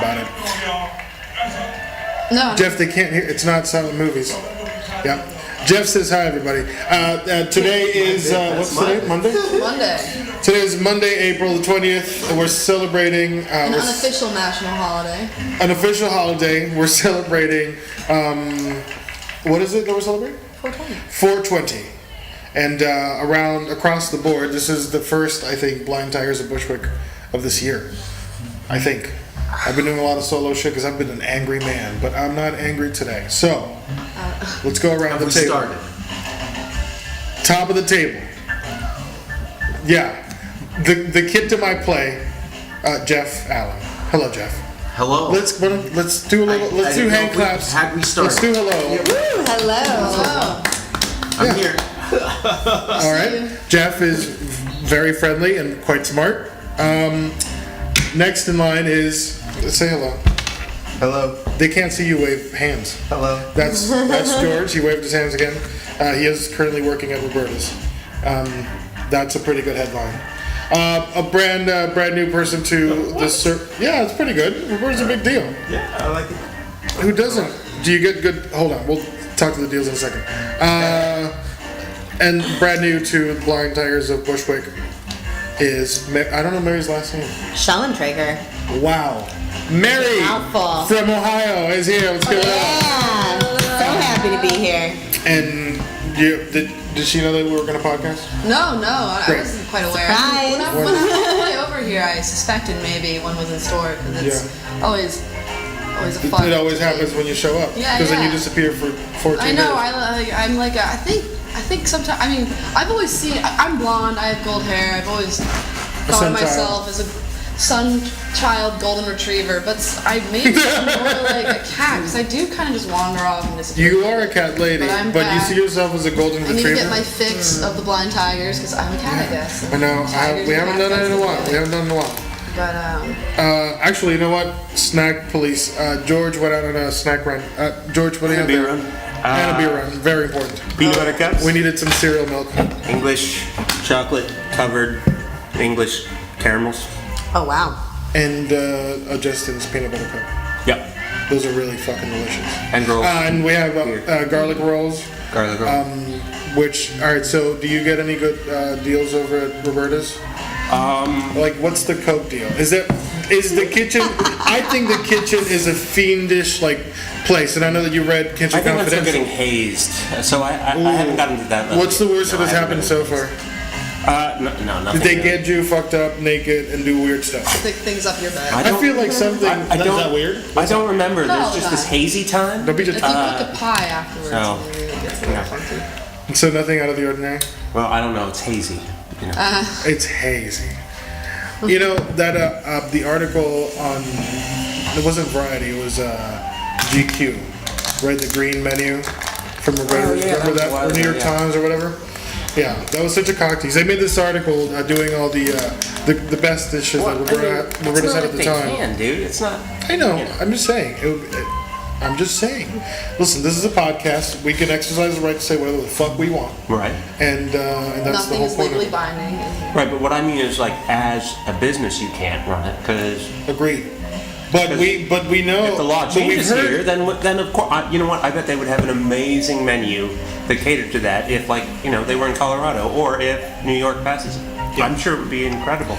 about it. No. Jeff, they can't hear. It's not silent movies. Yep. Jeff says hi, everybody. Today is what's today? Monday. Monday. Today is Monday, April the 20th. We're celebrating An unofficial national holiday. An official holiday. We're celebrating. What is it that we're celebrating? 420. And across the board, this is the first, I think, Blind Tigers of Bushwick of this year. I think. I've been doing a lot of solo shit because I've been an angry man, but I'm not angry today. So, let's go around the table. Started. Top of the table. Yeah. The kid to my play, Jeff Allen. Hello, Jeff. Hello. Let's do a little. Let's do hand claps. Had we started? Let's do hello. Woo, hello. I'm here. All right. Jeff is very friendly and quite smart. Next in line is say hello. Hello. They can't see you wave hands. Hello. That's George. He waved his hands again. He is currently working at Roberta's. That's a pretty good headline. A brand new person to this. Yeah, it's pretty good. Roberta's a big deal. Yeah, I like it. Who doesn't? Do you get good? Hold on, we'll talk to the deals in a second. And brand new to the Blind Tigers of Bushwick is I don't know Mary's last name. Schellentrager. Wow, Mary Mouthful. from Ohio is here. Let's give it up. Yeah. So happy to be here. And did she know that we were going to podcast? No, I Great. wasn't quite aware. Surprise. When I was on the way over here, I suspected maybe one was in store because it's always a fun. It always happens when you show up. Yeah, Because then you yeah. disappear for 14 I know. days. I'm like I think sometimes. I mean, I've always seen. I'm blonde. I have gold hair. I've always thought sun of myself as a son child golden retriever, but I maybe I'm more like a cat because I do kind of just wander off and disappear. You are a cat lady, But I'm but you back. see yourself as a golden I need retriever? to get my fix of the blind tigers because I'm a cat, I guess. I know. Tigers We and haven't done it in a while. cats. We haven't done it in a while. But Actually, you know what? Snack police. George went out on a snack run. George, what do you have Beer there? run. And a beer run. Very important. Peanut butter cups. We needed some cereal milk. English chocolate covered English caramels. Oh, wow. And Justin's peanut butter cup. Yep. Those are really fucking delicious. And rolls. And we have garlic rolls. Garlic roll. Alright, so do you get any good deals over at Roberta's? Like, what's the Coke deal? Is the kitchen? I think the kitchen is a fiendish place, and I know that you read Kitchen I think I'm still Confidential. getting hazed, so I haven't gotten to that level. What's the worst that has I haven't happened so gotten far? No, nothing. Did they get you fucked up, naked, and do weird stuff? stick things up your bag. I I feel like something. I Is don't- that weird? I don't remember. No, There's just this hazy time. Don't be If just. you cook a pie afterwards, no. it really gets a little funky. So nothing out of the ordinary. Well, I don't know. It's hazy. You know. It's hazy. You know that the article on it wasn't Variety, it was GQ, right? The green menu from Roberta. Oh, yeah, Remember that that? was Or New York yeah. Times or whatever. Yeah, that was such a cock tease. They made this article doing all the best dishes that Roberta's had at the time. Can, dude. It's not. I know. I'm just saying. I'm just saying. Listen, this is a podcast. We can exercise the right to say whatever the fuck we want, Right. and that's the Nothing whole is point. legally Of binding. Right, but what I mean is, as a business, you can't run it because Agreed. But we know if the law but we've changes heard- here, then of course, you know what? I bet they would have an amazing menu that catered to that if, they were in Colorado or if New York passes it. I'm sure it would be incredible.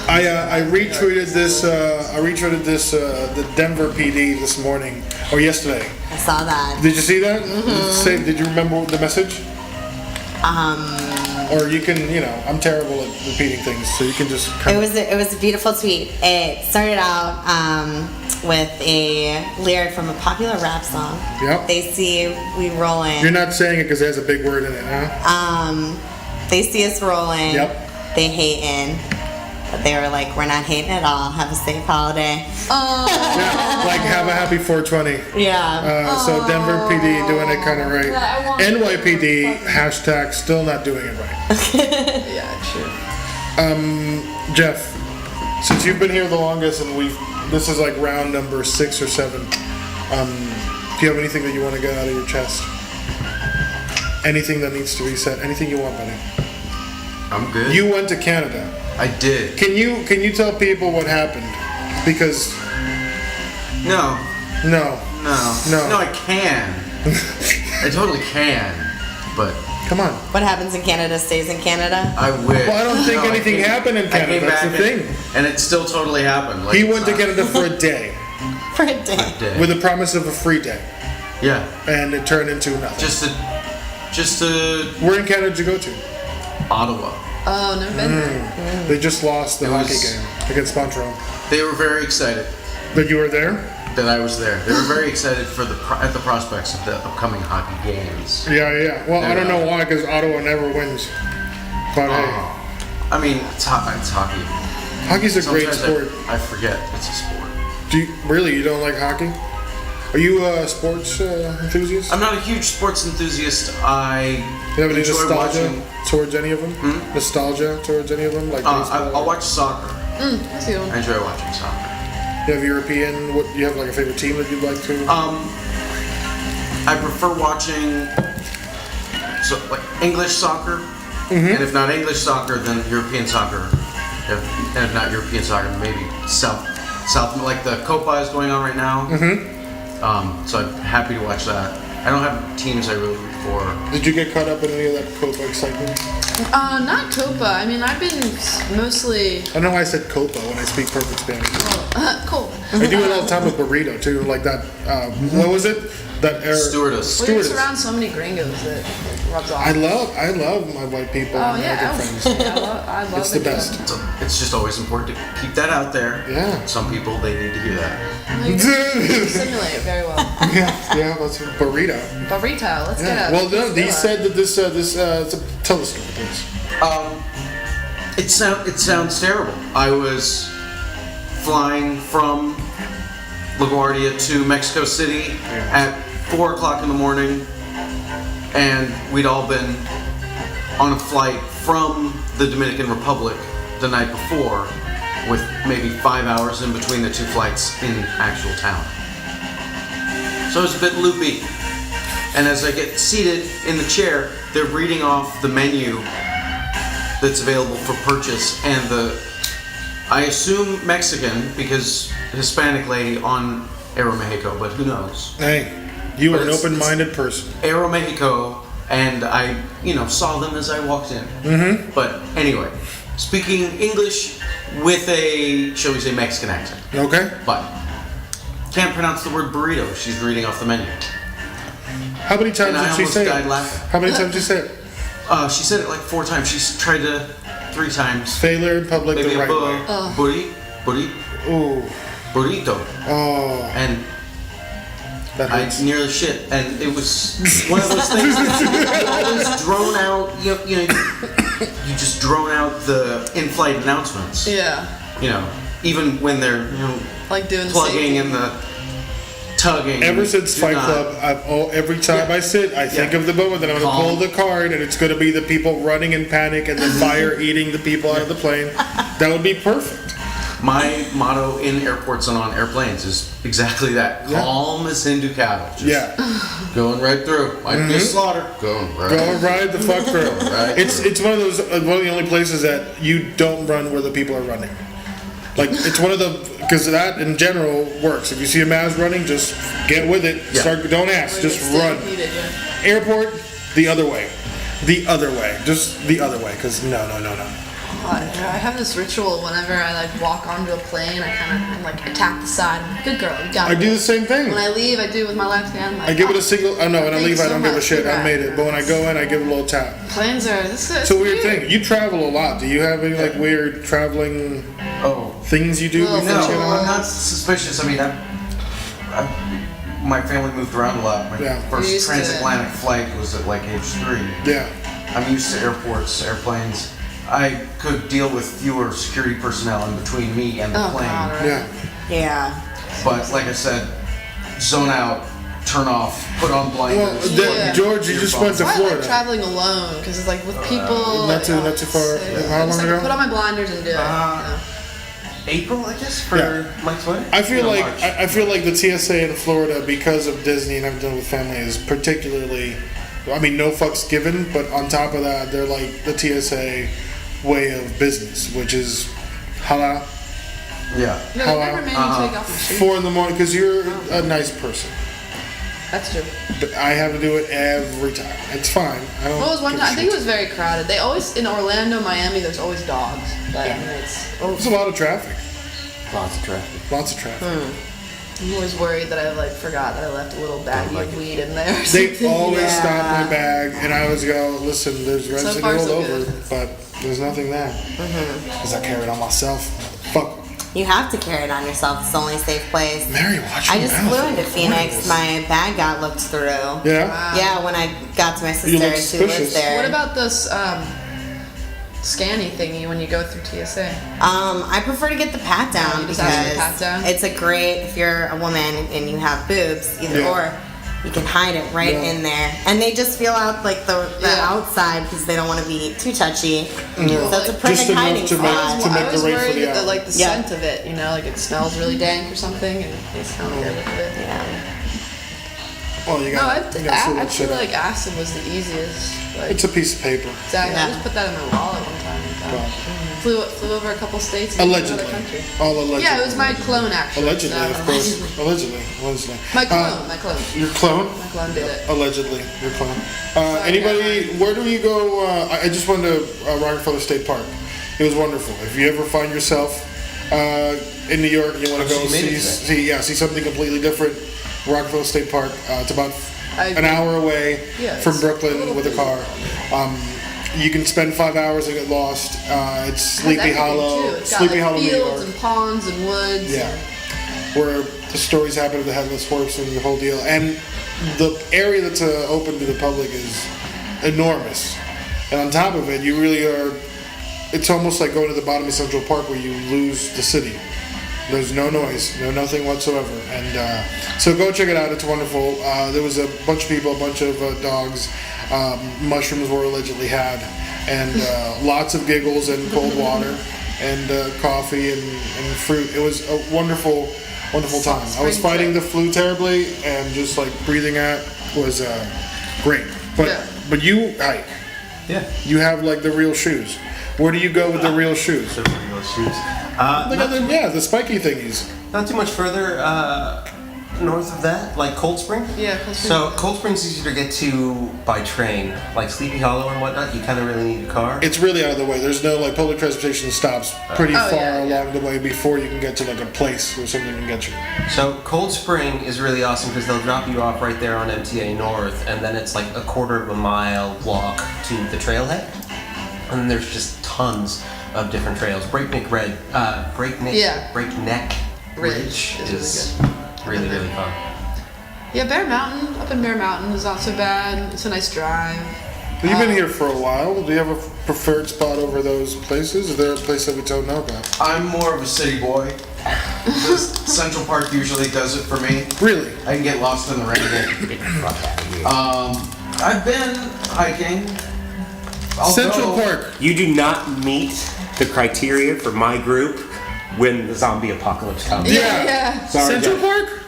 I retweeted this. The Denver PD this morning or yesterday. I saw that. Did you see that? Did you remember the message? Or you can, I'm terrible at repeating things, so you can just. It was a beautiful tweet. It started out with a lyric from a popular rap song. Yep. They see we rolling. You're not saying it because it has a big word in it, huh? They see us rolling. Yep. They hating. But they were like, we're not hating at all. Have a safe holiday. Yeah, like have a happy 420. Yeah. So Denver PD doing it kind of right. Yeah, I want- NYPD hashtag still not doing it right. Yeah, true. Jeff, since you've been here the longest and this is like round number 6 or 7, do you have anything that you want to get out of your chest? Anything that needs to be said? Anything you want, buddy? I'm good. You went to Canada. I did. Can you tell people what happened? Because No. No. No. No, I can. I totally can. But Come on. What happens in Canada stays in Canada. I wish. Well, I don't think anything happened in I Canada. came That's the back thing. and it still totally happened. Like, He it's went to not- Canada for a day For a day. Day. with the promise of a free day, Yeah. and it turned into nothing. Just to Where in Canada did you go to? Ottawa. Oh, never been there. They just lost the It hockey was- game against Montreal. They were very excited But you were there? that I was there. They were very excited for at the prospects of the upcoming hockey games. Yeah. Well, I don't know why, because Ottawa never wins. But hey, I mean, it's hockey. hockey's a great Sometimes sport. I forget it's a sport. Do you really? You don't like hockey? Are you a sports enthusiast? I'm not a huge sports enthusiast. I You have any enjoy nostalgia watching. towards any of them? Nostalgia towards any of them, like baseball? I'll watch soccer. Me too. I enjoy watching soccer. You have European. What you have like a favorite team that you'd like to? I prefer watching like English soccer, and if not English soccer, then European soccer. And if not European soccer, maybe South, like the Copa is going on right now. So I'm happy to watch that. I don't have teams I really root for. Did you get caught up in any of that Copa excitement? Not Copa. I mean, I've been mostly. I don't know why I said Copa when I speak perfect Spanish. Cool. I do it all the time with burrito too, like that. What was it? That Stewardess. Well, you're just around so many gringos that it rubs off. I love my white people and American friends. I love It's the it. best. So it's just always important to keep that out there. Yeah. Some people, they need to hear that. You simulate it very well. yeah, that's a burrito. Burrito, let's Yeah. get Well, no, let's he go. said that tell the story, please. It sounds terrible. I was flying from LaGuardia to Mexico City at 4 o'clock in the morning, and we'd all been on a flight from the Dominican Republic the night before, with maybe 5 hours in between the two flights in actual town. So I was a bit loopy. And as I get seated in the chair, they're reading off the menu that's available for purchase, and I assume Mexican, because Hispanic lady on Aeromexico, but who knows? Hey, you are But an it's- open-minded person. Aeromexico, and I, saw them as I walked in. But anyway, speaking English with a, shall we say, Mexican accent. Okay. But can't pronounce the word burrito. She's reading off the menu. How many times And I did she almost say died it? laughing. How many times did she say it? She said it like 4 times. She's tried to 3 times. Failure in public Maybe the right way. Ooh, burrito. Oh, And that I hurts. nearly shit, and it was one of those things that you always drone out. You just drone out the in-flight announcements. Yeah. Even when they're Like doing plugging the and the tugging. Ever since Do Fight not- Club, every time I sit, I think of the moment that I'm going to pull the card and it's going to be the people running in panic and the fire eating the people out of the plane. That would be perfect. My motto in airports and on airplanes is exactly that: Yeah. calm as Hindu cattle. Just Yeah. going right through. Might be a slaughter. Going right. Go ride the fuck through. Right. It's one of those one of the only places that you don't run where the people are running. Like it's one of the because that in general works. If you see a Maz running, just get with it. Yeah. Don't ask. Just run. Airport, the other way. The other way. Just the other way. Because no. I have this ritual whenever I walk onto a plane. I kind of tap the side. I'm like, good girl, you got I it. do the same thing. When I leave, I do it with my left hand. I give it a single. Oh no, when I Thank leave, you I so don't give a much. shit. I Congrats. made it. But when I go in, I give it a little tap. Planes are. It's a weird thing. You travel a lot. Do you have any weird traveling Oh. things you do? Well, before No, you get on? I'm not suspicious. I mean, my family moved around a lot. My Yeah. You're first used to transatlantic flight was at like age 3. Yeah. I'm used to airports, airplanes. I could deal with fewer security personnel in between me and the Oh, plane. God, right. Yeah. Yeah. But like I said, zone out, turn off, put on Well, blinders. Yeah. George, you just went to I like Florida. traveling alone because it's like with people. Not too far. How long ago? Put on my blinders and do it. April, I guess, for Yeah. Mike's wedding. I feel No, like March. I feel like the TSA in Florida, because of Disney and I've done with family, is particularly. I mean, no fucks given, but on top of that, they're like the TSA way of business, which is halal. Yeah. No, How they never made me take off my shoes. 4 in the morning because you're a nice person. That's true. But I have to do it every time. It's fine. I don't. What was one give time? a I think it shit. was very crowded. They always in Orlando, Miami. There's always dogs. But I mean, There's a lot of traffic. Lots of traffic. Lots of traffic. I'm always worried that I like forgot that I left a little baggie of weed in there. Or They something. always stop my bag, and I always go, "Listen, there's residue far, all so over, good. but there's nothing there because I carry it on myself." Fuck. You have to carry it on yourself. It's the only safe place. Mary, watch I your just mouth. flew into What Phoenix. is- My bag got looked through. Yeah. Yeah, when I got to my You look sister's who lives suspicious. there. What about this scanny thingy when you go through TSA? I prefer to get the pat down you just have the because pat down? it's a great if you're a woman and you have boobs, either Yeah. or. You can hide it right Yeah. in there, and they just feel out like the Yeah. outside because they don't want to be too touchy. So it's a Just perfect enough hiding to make- spot. to make I the was rate for worried the that hour. like the Yeah. scent of it, you know, like it smells really dank or something, and they smell good with it. Yeah. Well, you No, got. I feel like acid was the easiest. Like, It's a piece of paper. exactly. Yeah. I just put that in my wallet one time. Wow. Flew over a couple states and Allegedly. another country. All allegedly. Yeah, it was my clone actually. Allegedly, No, of course. Allegedly. My clone, my clone. Your clone? My clone did it. Allegedly, your clone. Anybody? Where do you go? I just went to Rockefeller State Park. It was wonderful. If you ever find yourself in New York, and you want to Oh, go so you made see it see something completely different. Rockefeller State Park. It's about I an agree. hour away Yeah, from it's a Brooklyn little with a bit- car. You can spend 5 hours and get lost. It's It has Sleepy everything, Hollow, too. It's got Sleepy like Hollow, New fields York. and ponds and woods. Yeah, where the stories happen of the headless horse and the whole deal. And the area that's open to the public is enormous. And on top of it, you really are. It's almost like going to the bottom of Central Park where you lose the city. There's no noise, no nothing whatsoever. And so go check it out. It's wonderful. There was a bunch of people, a bunch of dogs. Mushrooms were allegedly had, and lots of giggles and cold water, and coffee and fruit. It was a wonderful, wonderful time. I was Spring fighting the trip. flu terribly, and just like breathing out was great. But Yeah. but you hike. Yeah. You have like the real shoes. Where do you go with the real shoes? So real shoes. Look at them, yeah, the spiky thingies. Not too much further north of that, like Cold Spring. Yeah, Cold Spring. So Cold Spring's easier to get to by train. Like Sleepy Hollow and whatnot, you kind of really need a car. It's really out of the way. There's no like public transportation stops pretty Oh, far yeah, yeah. along the way before you can get to like a place where something can get you. So Cold Spring is really awesome because they'll drop you off right there on MTA North, and then it's like a quarter of a mile walk to the trailhead, and then there's just tons of different trails. Breakneck Yeah. Ridge Ridge is really really fun. Yeah, Bear Mountain, up in Bear Mountain is not so bad. It's a nice drive. But you've been here for a while. Do you have a preferred spot over those places? Is there a place that we don't know about? I'm more of a city boy. Central Park usually does it for me. Really? I can get lost in the rain. I've been hiking. Central Although- Park. You do not meet the criteria for my group when the zombie apocalypse comes. Yeah. Sorry, Central Jeff. Park?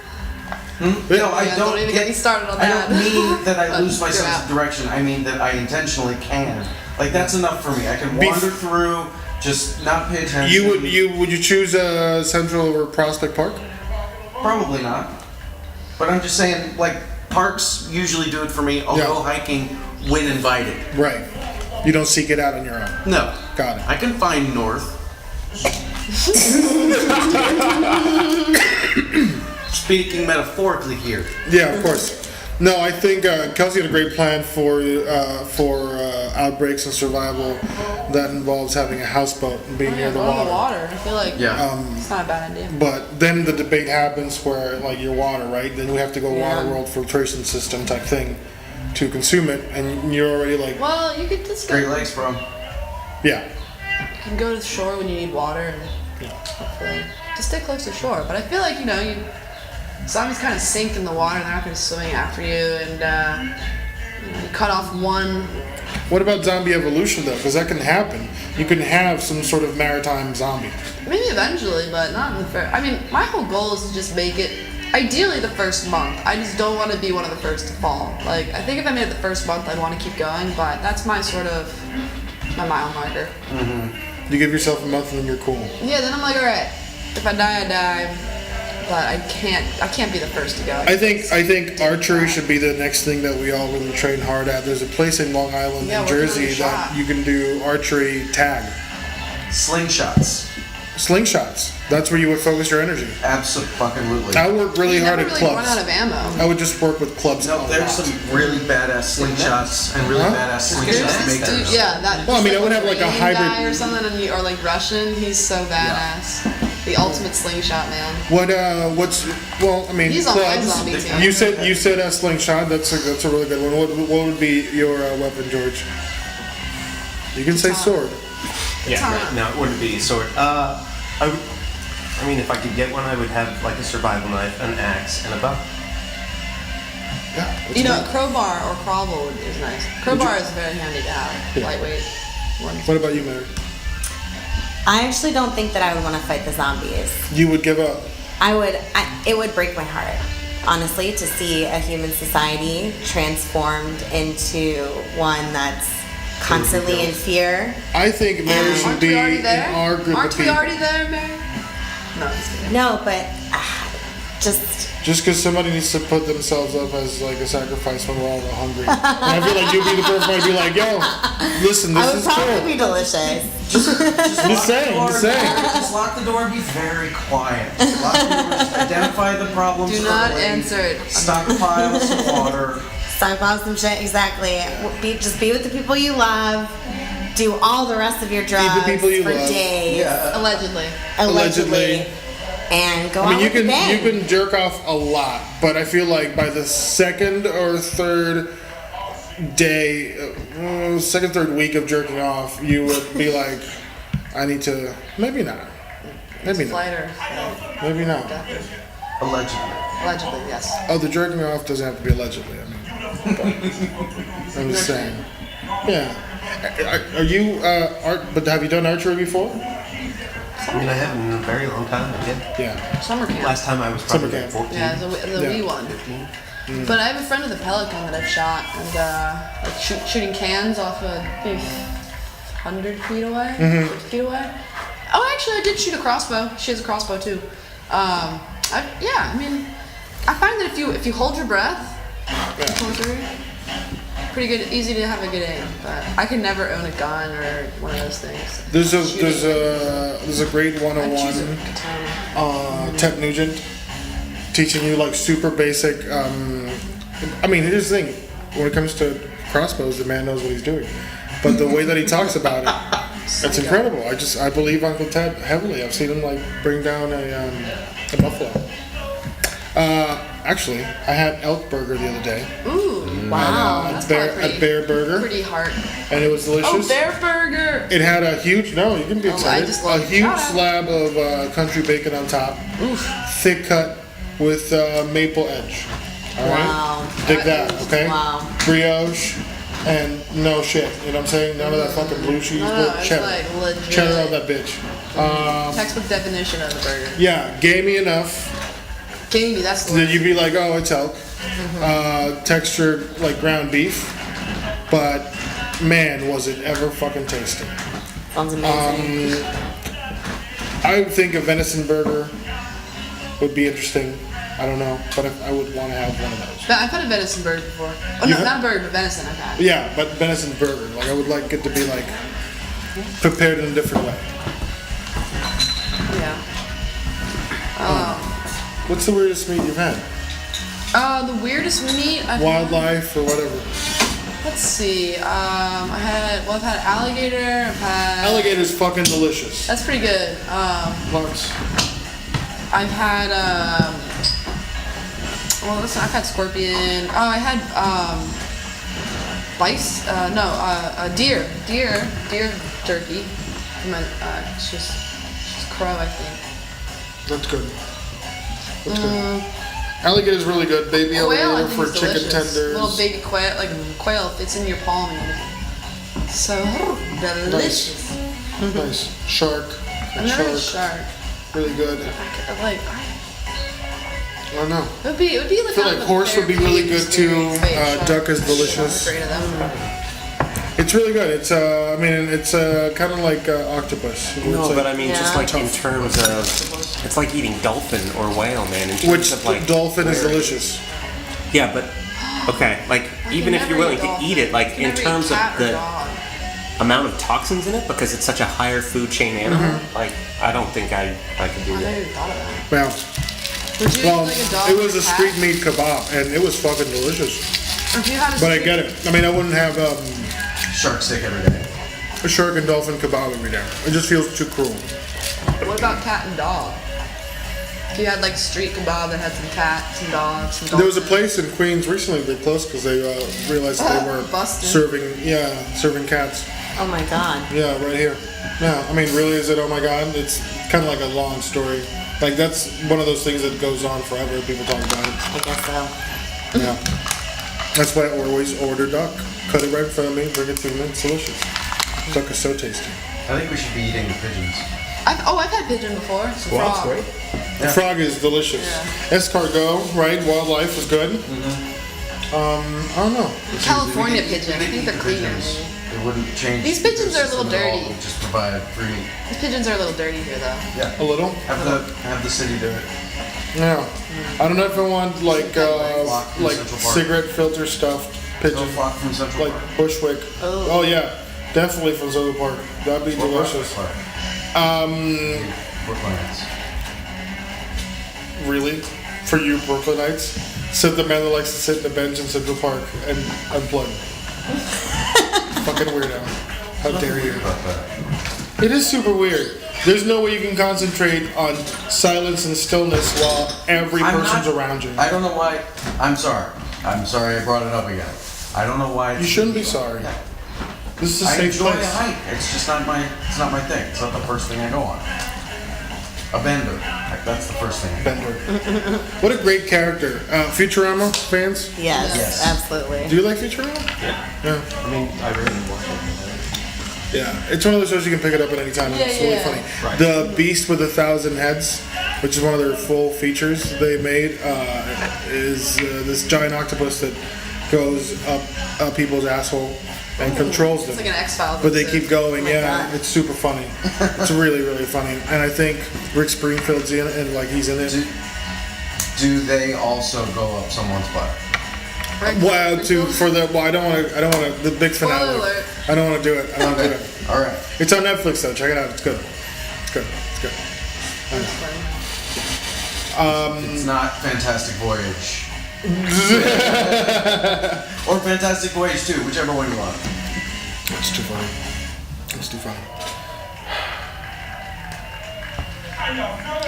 No, I Yeah, don't even get get me started on I that. don't mean that I lose my You're sense out. of direction. I mean that I intentionally can. Like that's enough for me. I can wander through, just not pay attention. Would you choose Central over Prospect Park? Probably not. But I'm just saying, like parks usually do it for me. I'll Yeah. go hiking when invited. Right. You don't seek it out on your own. No, Got it. I can find north. Speaking metaphorically here. Yeah, of course. No, I think Kelsey had a great plan for outbreaks and survival that involves having a houseboat and being near the Go to water. the water. I feel like Yeah. it's not a bad idea. But then the debate happens where, like, your water, right? Then we have to go water world filtration system type thing to consume it, and you're already like, Well, you could just Great go, Lakes, bro. yeah. you can go to the shore when you need water and hopefully just stay close to shore. But I feel like zombies kind of sink in the water. They're not going to swim after you, and you cut off one. What about zombie evolution though? Because that can happen. You can have some sort of maritime zombie. Maybe eventually, but not in the first. I mean, my whole goal is to just make it. Ideally, the first month. I just don't want to be one of the first to fall. Like, I think if I made it the first month, I'd want to keep going. But that's my Mm-hmm. my mile marker. You give yourself a month and then you're cool. Yeah, then I'm like, all right, If I die, I die. But I can't be the first to go. I think archery should be the next thing that we all really train hard at. There's a place in Long Island, Yeah, in working on Jersey, your that shot. you can do archery tag. Slingshots. Slingshots. That's where you would focus your energy. Absolutely. I work really You hard never at really clubs. run out of ammo. I would just work with clubs. No, a there's lot. some really badass slingshots and really Huh? badass There's slingshot this dude, makers. yeah, that. Well, I mean, I would have like a Iranian hybrid- guy or something, or like Russian. He's so badass. The ultimate slingshot man. Well, I mean, He's on my clubs. zombie team. You said a slingshot. That's a really good one. What would be your weapon, George? You can say sword. Yeah, right. No, it wouldn't be a sword. I mean, if I could get one, I would have like a survival knife, an axe, and a bow. Yeah. You know, a crowbar or crowbar is nice. Crowbar is very handy to have. Yeah. Lightweight. What about you, Mary? I actually don't think that I would want to fight the zombies. You would give up. It would break my heart, honestly, to see a human society transformed into one that's constantly in fear. I think Mary should Aren't be we already in there? our group Aren't of we people. already there, Mary? No, I'm just kidding. No, but just Just because somebody needs to put themselves up as like a sacrifice when we're all hungry. And I feel like you'd be the person who'd be like, yo, listen, I this would is probably cool. be delicious. Just saying. Just lock the door and be very quiet. Lock the door, just identify the problems. Do not early, answer it. Stockpile some water. Stockpile some shit, exactly. Just be with the people you love. Do all the rest of your drugs people you for love. days, Allegedly. Allegedly. and go I mean, out you with a can bang. you can jerk off a lot, but I feel like by the second or third day, second third week of jerking off, you would be like, I need to. Maybe not. Maybe not. Lighter. Maybe not. Allegedly. Allegedly, yes. Oh, the jerking off doesn't have to be allegedly. I mean, but I'm just saying. Yeah. Are you But have you done archery before? I mean, I haven't in a very long time. I did. Yeah. Summer camp. Last time I was probably Summer like camp. 14. Yeah, the Yeah. wee one. 15. But I have a friend with a Pelican that I've shot, and like shooting cans off of maybe 100 feet away, 50 feet away. Oh, actually, I did shoot a crossbow. She has a crossbow too. I mean, I find that if you hold your breath, pull through, pretty good, easy to have a good aim. But I could never own a gun or one of those things. There's a great I'd choose a 101 katana. Ted Nugent teaching you like super basic. I mean, here's the thing: when it comes to crossbows, the man knows what he's doing. But the way that he talks about it, it's incredible. I believe Uncle Ted heavily. I've seen him like bring down a buffalo. Actually, I had elk burger the other day. Ooh, Wow. A that's bear, probably a bear burger, pretty hard. and it was delicious. Oh, bear burger! It had a huge, no, you can be Oh, I excited. just A love it. huge Shout out. slab of country bacon on top, thick cut with maple edge. All right, Wow. dig that, okay? Wow. Brioche and no shit. You know what I'm saying? None of that fucking blue cheese, No, but it's cheddar, like legit. cheddar on that bitch. Textbook definition of a burger. Yeah, gamey enough Gamey, that's the that word. you'd be like, oh, it's elk. Textured like ground beef, but man, was it ever fucking tasty. Sounds amazing. I would think a venison burger would be interesting. I don't know, but I would want to have one of those. But I've had a venison burger before. Oh You no, have? not a burger, but venison I've had. Yeah, but venison burger. Like I would like it to be like prepared in a different way. Yeah. What's the weirdest meat you've had? The weirdest meat I've had. Wildlife or whatever. Let's see. I've had alligator. I've had. Alligator's fucking delicious. That's pretty good. Lots. I've had. Well, listen, I've had scorpion. Oh, I had deer turkey. She's crow, I think. That's good. That's good. Alligator's really good. Baby Quail, I alligator think for is chicken delicious. tenders. Little baby quail, like quail, fits in your palm. And so delicious. Nice. Shark. I've never had a shark. Really good. I don't know. It would be like. I feel like horse would be really good too. Duck is delicious. I'm afraid of them. It's really good. It's I mean, it's kind of like octopus. No, It's but like- I mean, just Yeah. like in terms of, it's like eating dolphin or whale, man. In terms which of like dolphin is where- delicious. Yeah, but okay, like even if never you're willing eat to dolphin. eat it, like I can in never eat terms of cat or the dog. amount of toxins in it, because it's such a higher food chain animal. Like I don't think I could do I never that. even thought of that. Well, Would you well, eat like a dog it or was a cat? street meat kebab, and it was fucking delicious. Or if you had a But I street- get it. I mean, I wouldn't have Shark steak every day. a shark and dolphin kebab every day. It just feels too cruel. What about cat and dog? If you had like street kebab that had some cats, some dogs, some There was a dolphins. place in Queens recently they closed because they realized that they were Busted. serving cats. Oh my god. Yeah, right here. Yeah, I mean, really, is it? Oh my God, it's kind of like a long story. Like that's one of those things that goes on forever. People talk about it. I guess so. Yeah, that's why I always order duck. Cut it right in front of me, bring it to me. It's delicious. Duck is so tasty. I think we should be eating the pigeons. I've had pigeon before. It's a Well, that's frog. great. The frog is delicious. Yeah. Escargot, right? Wildlife is good. I don't know. California We could eat pigeon. I think they're cleaner. pigeons. maybe. It wouldn't change. These the pigeons are a little ecosystem at all. dirty. It would just provide free meat. These pigeons are a little dirty here though. Yeah. A little. Have the city do it. Yeah. I don't know if I want like Flock from like Central Park. cigarette filter stuffed Go pigeon, flock from Central like Park. Bushwick. Oh yeah, definitely from Central Park. That'd be delicious. Brooklynites. Really? For you Brooklynites? Said the man that likes to sit in the bench in Central Park and unplug. Fucking weirdo. How dare you? About that. It is super weird. There's no way you can concentrate on silence and stillness while every I'm person's not- around you. I don't know why. I'm sorry. I'm sorry I brought it up again. I don't know why. You shouldn't be sorry. This is a I safe enjoy place. a hike. It's just not my. It's not my thing. It's not the first thing I go on. A bender. Like, that's the first thing. Bender. What a great character. Futurama fans? Yes, Yes. absolutely. Do you like Futurama? Yeah. I mean, I really watch it. Yeah. It's one of those shows you can pick it up at any time. It's really Yeah. funny. Right. The Beast with 1,000 Heads, which is one of their full features they made, is this giant octopus that goes up people's asshole and controls them. It's like an X-Files. But they keep going, my yeah. God. It's super funny. It's really, really funny. And I think Rick Springfield's in it, and like he's in it. Do they also go up someone's butt? Well, I don't want to. The big Spoiler finale. alert. I don't want to do it. I don't want to do it. All right. It's on Netflix though. Check it out. It's good. It's good. It's good. It's not Fantastic Voyage. Or Fantastic Voyage 2, whichever one you want. It's too funny. It's too funny.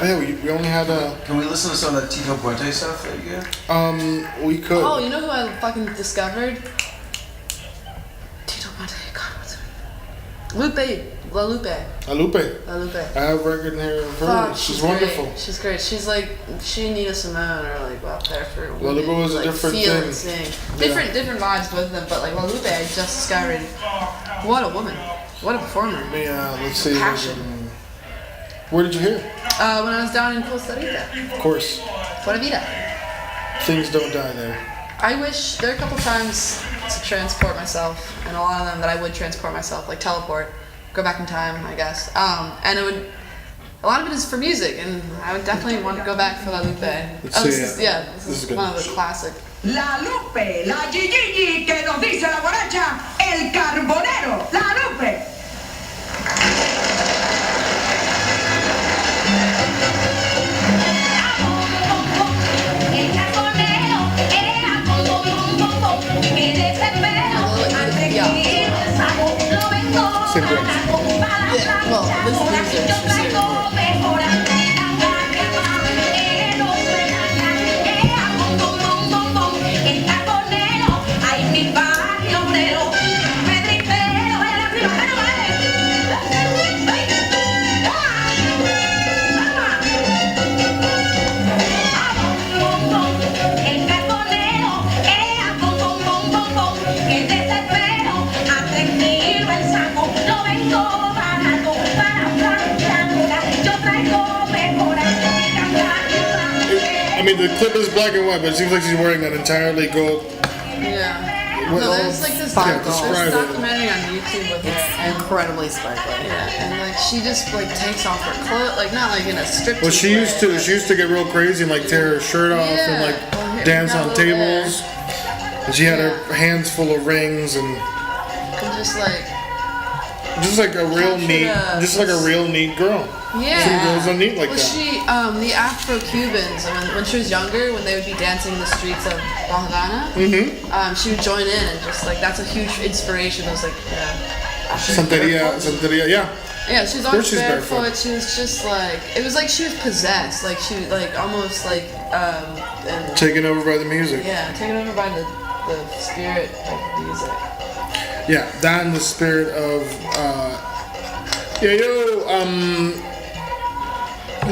Yeah, we only had Can we listen to some of that Tito Puente stuff that you get? we could. Oh, you know who I fucking discovered? Tito Puente. God, what's her name? La Lupe. Lupe. La Lupe. I have a record in here of her. Fuck, She's great. wonderful. She's great. She's like, she and Nina Simone are like up there for La Lupe was a like, different feel thing. and sing. Different vibes, both of them. But like La Lupe, I just discovered. What a woman. What a performer. Yeah, let's see. Passion. Where did you hear? When I was down in Costa Rica. Of course, Pura Vida. things don't die there. I wish there are a couple times to transport myself, and a lot of them that I would transport myself, like teleport, go back in time, I guess. And it would. A lot of it is for music, and I would definitely want to go back for La Lupe. Let's This see, is, this this is is good. one of the classic. La Lupe, la Gigi, que nos dice la guaracha, el carbonero, la Lupe. El carbonero, que desespero, antes que el sabor lo vengo Siempre. Well, this is music, yo for traigo sure. mejora, el carbonero, ay mi barrio obrero, me tripeo en la primavera. El carbonero, que desespero, a 3 kilos el saco, lo vengo barato para planchar, yo traigo mejoras, I mean, the clip is black and white, but it seems like she's wearing an entirely gold Yeah. No, there's like this describe it. documentary on YouTube with her. Incredibly sparkly. Yeah, and like she just like takes off her clothes, like not like in a strip. Well, she used to get real crazy and like tear her shirt off and like Well, here, dance got on a little tables. And she had her hands full of rings and And just like just like a real Captured neat, a- just like a real neat girl. yeah. Some girls are neat like Well, that. she the Afro-Cubans when she was younger, when they would be dancing in the streets of La Havana, she would join in and just like that's a huge inspiration. It was like Santeria, yeah. Yeah, she was Of always course she's barefoot. barefoot. She was just like it was like she was possessed. Like she like almost like and Taken over by the music. yeah, taken over by the spirit of music. Yeah, that and the spirit of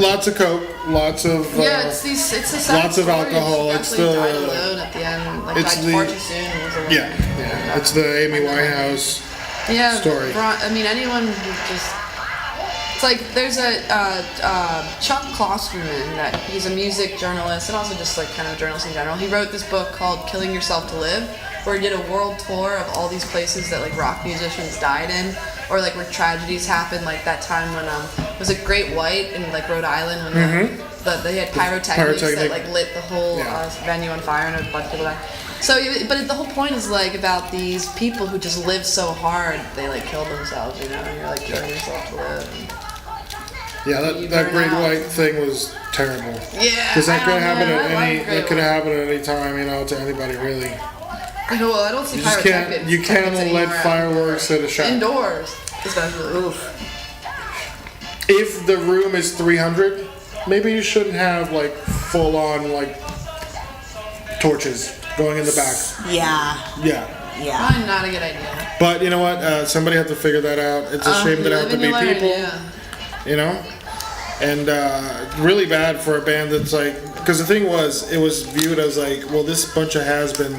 lots of coke, lots of Yeah, it's a sad lots of story. alcohol. She It's actually died the alone at the end. Like it's died the- far too soon. And was alone. yeah. It's the Amy Winehouse. Yeah, story. I mean, anyone who just. It's like there's a Chuck Klosterman that he's a music journalist and also just like kind of a journalist in general. He wrote this book called Killing Yourself to Live, where he did a world tour of all these places that like rock musicians died in, or like where tragedies happened, like that time when was it Great White in like Rhode Island when they had pyrotechnics that like lit the whole venue on fire and a bunch of people died. So, but the whole point is like about these people who just live so hard they like kill themselves, you know. And you're like killing yourself to live. Yeah, You that burn Great out. White thing was terrible. Yeah, Because that I could don't happen know, at I like any. Great It could White. happen at any time, you know, to anybody really. Well, I don't see You just pyrotechnics. can't. You can't anymore let fireworks at a shop. indoors, especially. Oof. If the room is 300, maybe you shouldn't have like full on like torches going in the back. Yeah. Yeah. Yeah. Probably not a good idea. But you know what? Somebody had to figure that out. It's a shame that it have to Live and be you learn, people. yeah. You know? And really bad for a band that's like, because the thing was, it was viewed as like, well, this bunch of has-been,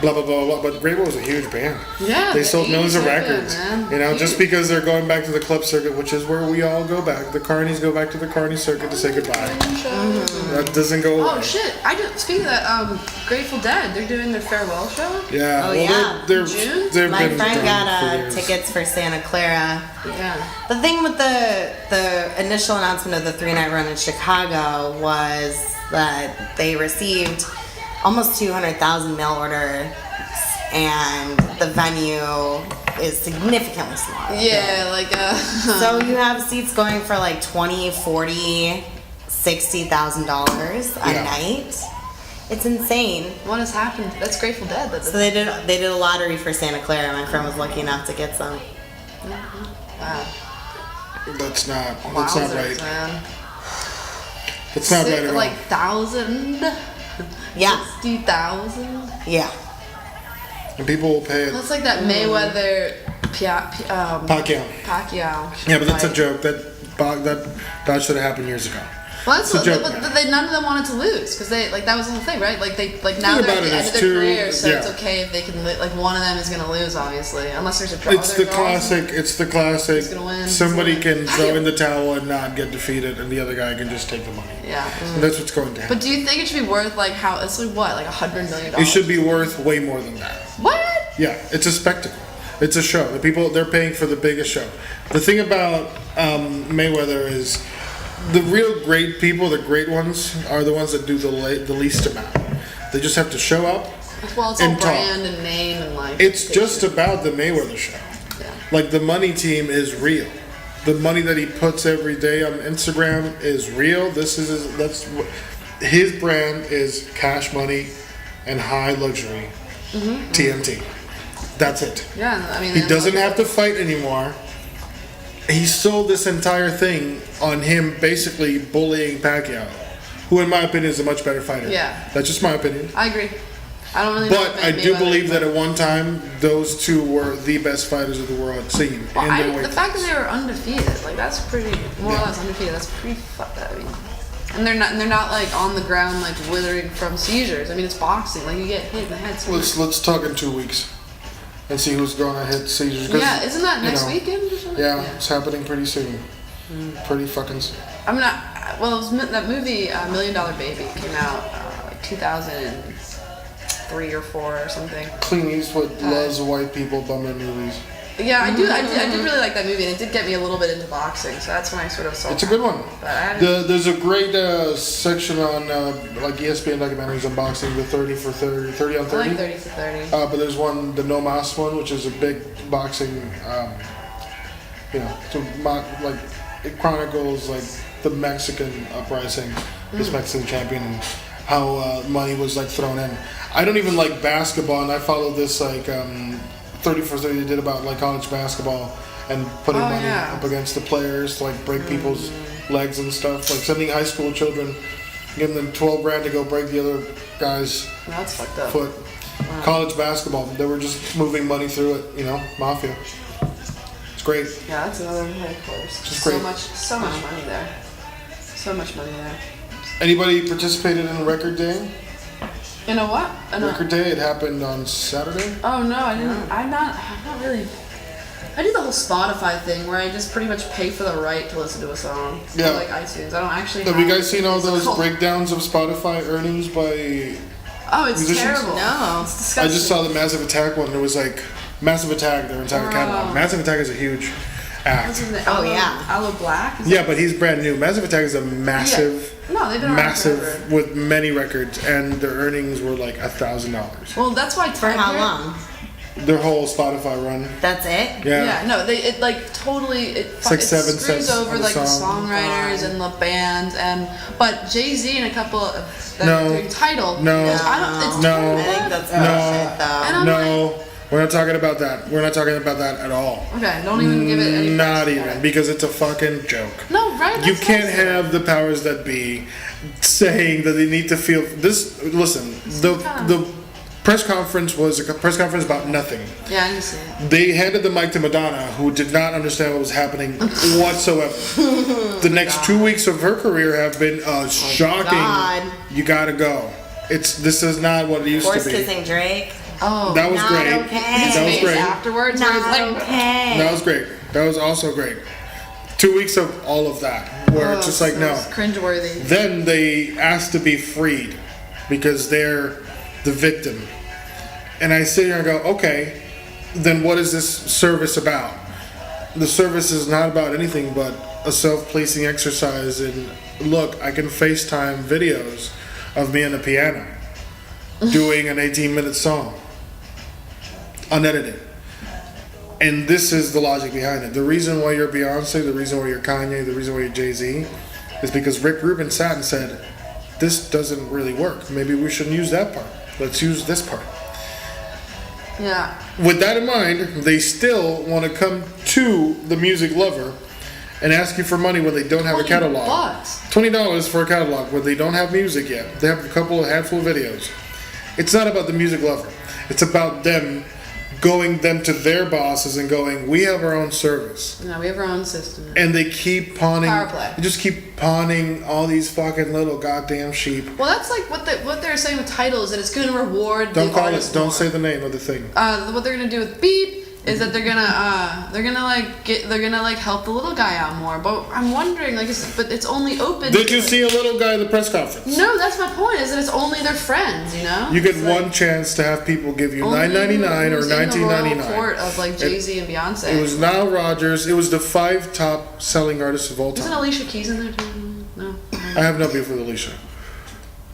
blah, blah, blah, blah. But Great White was a huge band. Yeah, They the sold millions of 80s records. man. You know, just Huge. because they're going back to the club circuit, which is where we all go back. The carnies go back to the carny circuit to say goodbye. That doesn't go away. Oh shit! Speaking of that, Grateful Dead, they're doing their farewell show. Yeah. Oh, well, yeah. They're, June? they've My been friend done got for years. tickets for Santa Clara. Yeah. The thing with the initial announcement of the 3-night run in Chicago was that they received almost 200,000 mail orders, and the venue is significantly smaller. Yeah, like So you have seats going for like $20,000, $40,000, $60,000 a Yeah. night. It's insane. what has happened? That's Grateful Dead. That's So they did a lottery for Santa Clara. My friend was lucky enough to get some. wow. That's not Wowzers, right. man. That's not right at all. Like 1,000, Yeah, 60,000. yeah. And people will pay it. That's like that Mayweather Pacquiao. Pacquiao. Yeah, but that's a fight. joke. That should have happened years ago. Well, that's It's a what, joke. but none of them wanted to lose because they like that was the whole thing, right? Like they like now Think they're about at the it end as of their two- career, so it's yeah. okay if they can like one of them is gonna lose, obviously, unless there's a draw. It's the there's draws. classic. It's the classic. Who's gonna win? Somebody Who's gonna can win? throw in the towel and not get defeated, and the other guy can just take the money. Yeah. And that's what's going to happen. But do you think it should be worth like how it's like what like $100 million? It should be worth way more than that. What? Yeah, it's a spectacle. It's a show. The people, they're paying for the biggest show. The thing about Mayweather is the real great people, the great ones, are the ones that do the least amount. They just have to show up. Well, it's all And talk. brand and name and like. It's just about the Mayweather show. Yeah. Like the money team is real. The money that he puts every day on Instagram is real. His brand is Cash Money and High Luxury TMT. That's it. Yeah, I mean. He and, doesn't like, have to fight anymore. He sold this entire thing on him basically bullying Pacquiao, who in my opinion is a much better fighter. Yeah. That's just my opinion. I agree. I don't really. know But if I do Mayweather- believe that at one time, those two were the best fighters of the world seen Well, in their weight the fact that they were undefeated, like that's pretty more or less undefeated. That's pretty fucked up. I mean, and they're not like on the ground like withering from seizures. I mean, it's boxing. Like you get hit in the head. So Let's talk in 2 weeks and see who's going to hit seizures. 'Cause, yeah, isn't that you next know, weekend or something? Yeah, it's happening pretty soon. Pretty fucking soon. I'm not. Well, that movie $1 Million Baby came out like 2000. 3 or 4 or something. Clint Eastwood loves white people bumming movies. Yeah, I did really like that movie, and it did get me a little bit into boxing. So that's when I sort of saw. It's a good one. But I haven't. There's a great section on like ESPN documentaries on boxing, the 30 for 30, 30 on 30. I like 30 for 30. But there's one, the No Mas one, which is a big boxing. Like it chronicles like the Mexican uprising, this Mexican champion, and how money was like thrown in. I don't even like basketball, and I follow this like 30 for 30 they did about like college basketball and putting money up against the players to like break people's legs and stuff, like sending high school children, giving them $12,000 to go break the other guy's That's fucked up. foot. Wow. College basketball, they were just moving money through it, mafia. It's great. Yeah, that's another of course. It's So great. much money there. So much money there. Anybody participated in Record Day? You know what? Record Day, it happened on Saturday. Oh no, I didn't. I'm not really. I do the whole Spotify thing where I just pretty much pay for the right to listen to a song. Yeah. Like iTunes. I don't actually. Have you guys seen all physical- those breakdowns of Spotify earnings by Oh, it's musicians? terrible. No. It's disgusting. I just saw the Massive Attack one. It was like Massive Attack, their entire catalog. Massive Attack is a huge What's act. his name? Oh, yeah. Aloe Black. Is Yeah, but he's brand new. Massive Attack is a massive, No, they've been around massive forever. with many records, and their earnings were like $1,000. Well, that's why. For how long? Their whole Spotify run. That's it? Yeah, no, it like totally it like it 7 screws cents over on the like the song. songwriters and the bands but Jay-Z and a couple of that No. are doing Tidal. No. I don't. It's No. I terrible. think that's No. bullshit, though. And I'm No, we're not talking about that. We're not talking about that at all. Okay, don't even give it any. Not credit. even, because it's a fucking joke. No, right? You That's can't what I said. have the powers that be saying that they need to feel this. Listen, the press conference was a press conference about nothing. Yeah, I didn't see it. They handed the mic to Madonna, who did not understand what was happening whatsoever. The next 2 weeks of her career have been shocking. God. You gotta go. This is not what it used Force to be. kissing Drake. Oh, That was Not great. okay. his That was face great. afterwards. where he's Not like, okay. That was great. That was also great. 2 weeks of all of that, where it's just like no. It's cringeworthy. Then they asked to be freed because they're the victim. And I sit here and go, okay, then what is this service about? The service is not about anything but a self-policing exercise in, look, I can FaceTime videos of me on the piano doing an 18-minute song, unedited. And this is the logic behind it. The reason why you're Beyonce, the reason why you're Kanye, the reason why you're Jay-Z is because Rick Rubin sat and said, this doesn't really work. Maybe we shouldn't use that part. Let's use this part. Yeah. With that in mind, they still want to come to the music lover and ask you for money when they don't have a catalog. $20 for a catalog when they don't have music yet. They have a handful of videos. It's not about the music lover. It's about them going to their bosses and going, we have our own service. No, we have our own system. And they keep pawning. Power play. They just keep pawning all these fucking little goddamn sheep. Well, that's like what they're saying with Tidal is that it's going to reward Don't the call artist it. Don't more. say the name of the thing. What they're gonna do with Beep is that they're gonna help the little guy out more. But I'm wondering, but it's only open. Did you see a little guy at the press conference? No, that's my point. Is that it's only their friends, you know? You get It's one like, chance to have people give you only $9.99 or who's in the royal $19.99. court of like Jay-Z and Beyonce. It was Nile Rodgers. It was the 5 top selling artists of all Isn't time. Alicia Keys in there too? No. I have no beef with Alicia.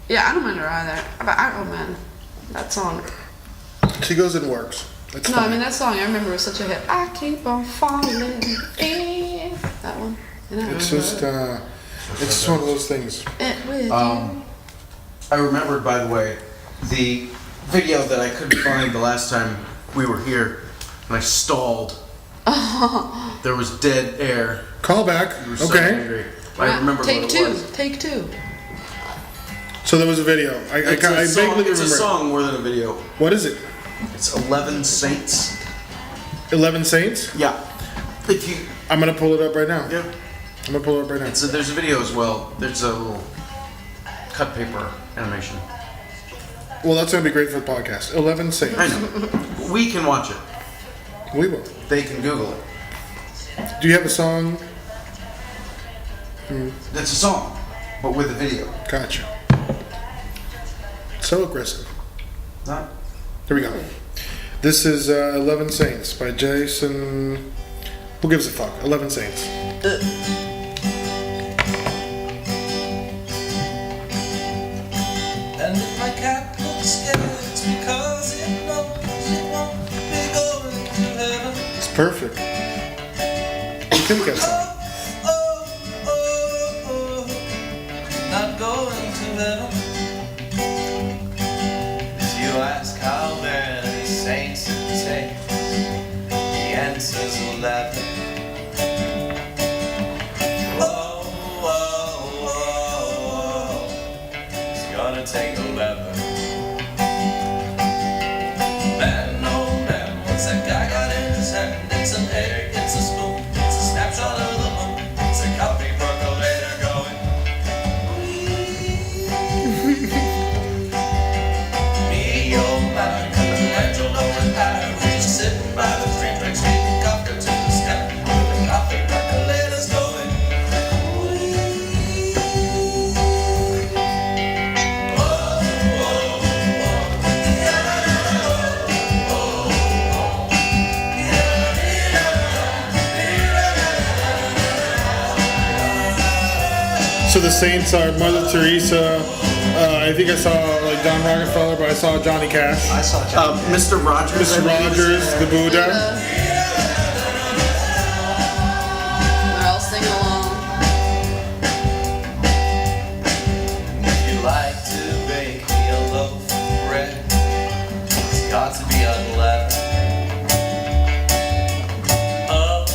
Yeah, I don't mind her either. But oh man, that song. She goes and works. That's No, fine. I mean that song. I remember it was such a hit. I keep on falling in. That one. You know, It's just one of those things. it with you. I remembered, by the way, the video that I couldn't find the last time we were here, and I stalled. There was dead air. Call back. You were so Okay. angry. I remember Take what it two. was. Take two. So there was a video. I It's a song, vaguely it's a remember. song more than a video. What is it? It's 11 Saints. 11 Saints? Yeah. If you, I'm gonna pull it up right now. yeah. I'm gonna pull it up right now. There's a video as well. There's a little cut paper animation. Well, that's gonna be great for the podcast. 11 Saints. I know. We can watch it. We will. They can Google it. Do you have a song? It's a song, but with a video. Gotcha. So aggressive. No. Here we go. This is 11 Saints by Jason. Who gives a fuck? 11 Saints. And if my cat looks scared, it's because it knows it won't be going to heaven. It's perfect. What do you think that song? Not going to heaven. If you ask how many saints it takes, the answer's 11. Whoa, whoa, whoa, it's gonna take 11. Man, oh man, what's that guy got in his hand? It's an egg, it's a spoon, it's a snapshot of the moon, it's a coffee percolator going. Me, oh my, Michelangelo and I were just sitting by the tree tracks, feeding coffee to the sky, with the coffee percolators going. So the Saints are Mother Teresa. I think I saw like John Rockefeller, but I saw Johnny Cash. I saw John. Mr. Rogers. Mr. Rogers, the Buddha. They're all singing along. If you like to bake me a loaf of bread, it's got to be unleavened. Oh,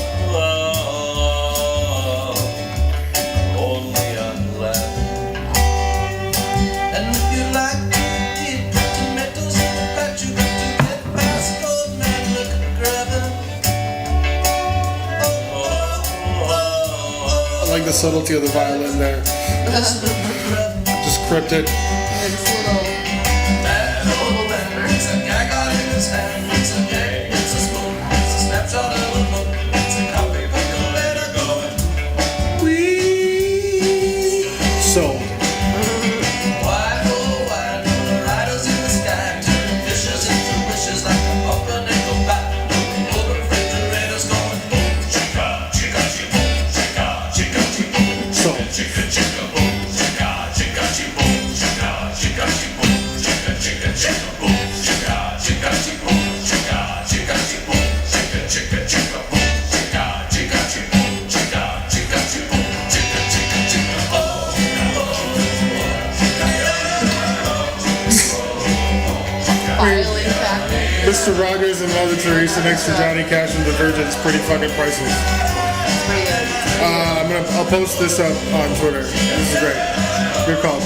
only unleavened. And if you like to eat tomatoes in the patch, you got to get past old man look grabbing. I like the subtlety of the violin there. Just cryptic. It's a little. It's a guy got in his hand, it's a egg, it's a spoon, it's a snapshot of a moon, it's a coffee percolator going. Sold. Why, oh, why do the riders in the sky turn fishes into wishes like a pumpernickel pie? Old refrigerators going boom, chicka, chicka, chicka, boom, chicka, chicka, chicka, boom, Sold. chicka, chicka, boom, chicka, chicka, chicka, boom, chicka, chicka, chicka, boom, chicka, chicka, chicka, boom, chicka, chicka, chicka, boom, chicka, chicka, chicka, boom, chicka, chicka, chicka, boom, chicka, chicka, chicka, boom, chicka, chicka, chicka, boom, chicka, chicka, chicka, oh. Violin factor. Mr. Rogers and Mother Teresa next to Johnny Cash and the Virgins. Pretty fucking priceless. It's pretty good. I'll post this up on Twitter. This is great. Good call.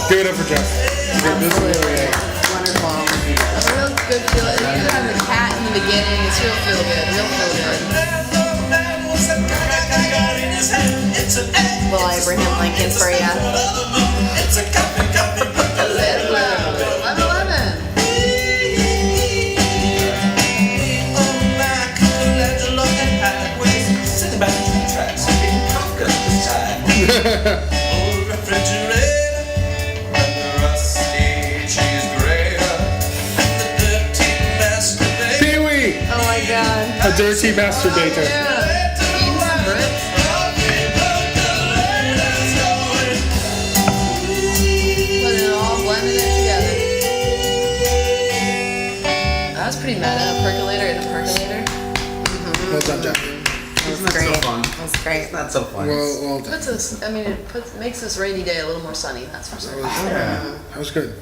Give it up for Jeff. This is really good. Wonderful. That's a real good feel. You have the cat in the beginning. It's real feel good. Real feel good. Little Abraham Lincoln for ya. It's a coffee, coffee, 11. Old refrigerator and the rusty cheese grater and the dirty masturbator. Pee-wee! Oh my god. A dirty masturbator. Yeah. Eating some bricks. Put it all, blended it together. That was pretty meta. A percolator and a percolator. Well done, Jeff. Isn't that so fun? That's great. Not so fun. Well done. Puts us, I mean, makes this rainy day a little more sunny, that's for sure. That was good.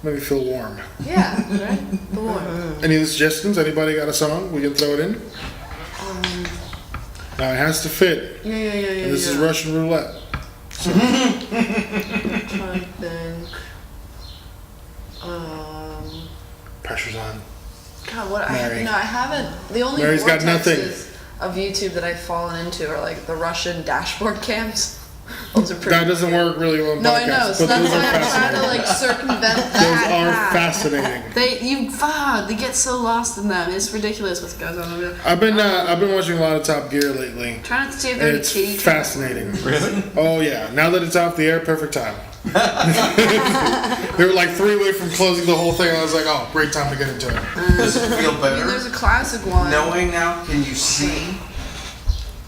Made me feel warm. Yeah, right? The warm. Any suggestions? Anybody got a song? We can throw it in? Now it has to fit. Yeah. And this is Russian roulette. I'm trying to think. Pressure's on. God, what Mary. I haven't. The only Mary's got nothing. vortexes of YouTube that I've fallen into are like the Russian dashboard cams. Those are pretty. That doesn't work really well in No, I know. podcasts, So but that's those are why I'm trying to fascinating. like circumvent Those that. are fascinating. They get so lost in them. It's ridiculous what goes on over there. I've been watching a lot of Top Gear lately. Trying not to see if And there's it's any kitty. fascinating. Really? Oh yeah. Now that it's off the air, perfect time. They were like 3 away from closing the whole thing. I was like, oh, great time to get into it. Does it feel I mean, better? there's a classic one. Knowing now, can you see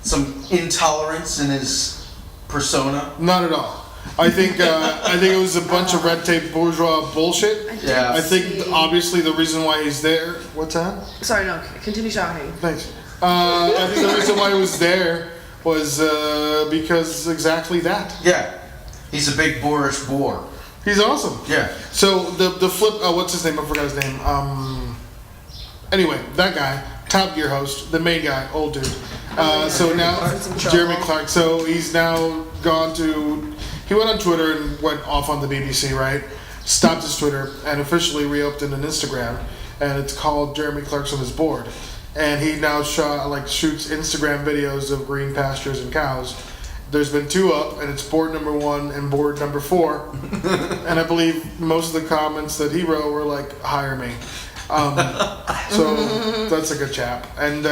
some intolerance in his persona? Not at all. I think it was a bunch of red tape bourgeois bullshit. Yeah. I think obviously the reason why he's there. What's that? Sorry, no. Continue shocking. Thanks. I think the reason why he was there was because exactly that. Yeah. He's a big boorish boar. He's awesome. Yeah. So the flip. What's his name? I forgot his name. Anyway, that guy, Top Gear host, the main guy, old dude. So now Jeremy Clark. So he's now gone to. He went on Twitter and went off on the BBC, right? Stopped his Twitter and officially reopened an Instagram, and it's called Jeremy Clark's on his board. And he now shoots Instagram videos of green pastures and cows. There's been 2 up, and it's board number 1 and board number 4. And I believe most of the comments that he wrote were like, "Hire me." So that's a good chap, and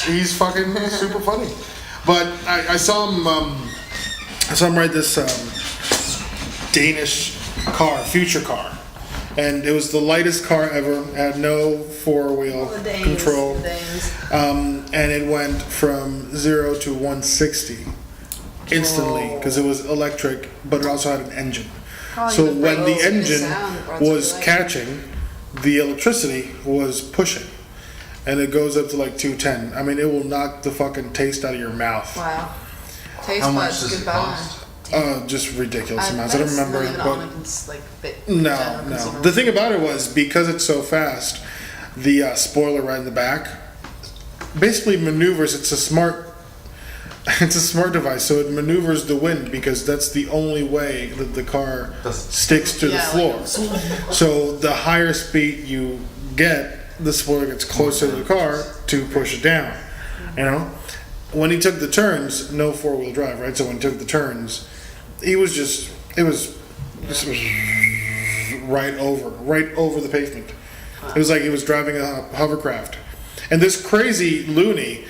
he's fucking super funny. But I saw him. I saw him ride this Danish car, future car, and it was the lightest car ever. It had no 4-wheel control, and it went from 0 to 160 instantly because it was electric, but it also had an engine. So when the engine was catching, the electricity was pushing, and it goes up to like 210. I mean, it will knock the fucking taste out of your mouth. Wow. Taste How much buds, does it goodbye. cost? Just ridiculous amounts. I don't remember it, but No, no. The thing about it was because it's so fast, the spoiler right in the back basically maneuvers. It's a smart device, so it maneuvers the wind because that's the only way that the car sticks to the floor. So the higher speed you get, the spoiler gets closer to the car to push it down. You know. When he took the turns, no 4-wheel drive, right? So when he took the turns, it was right over the pavement. It was like he was driving a hovercraft. And this crazy loony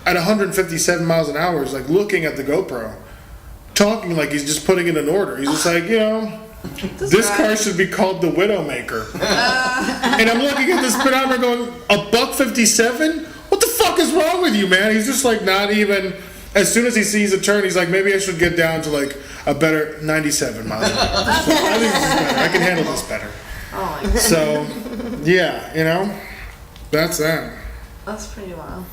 at 157 miles an hour is like looking at the GoPro, talking like he's just putting it in order. He's just like, this car should be called the Widowmaker. And I'm looking at this speedometer going, $157? What the fuck is wrong with you, man? He's just like not even. As soon as he sees a turn, he's like, maybe I should get down to like a better 97 miles an hour. I think this is better. I can handle this better. Oh my god. So, yeah, that's that. That's pretty wild.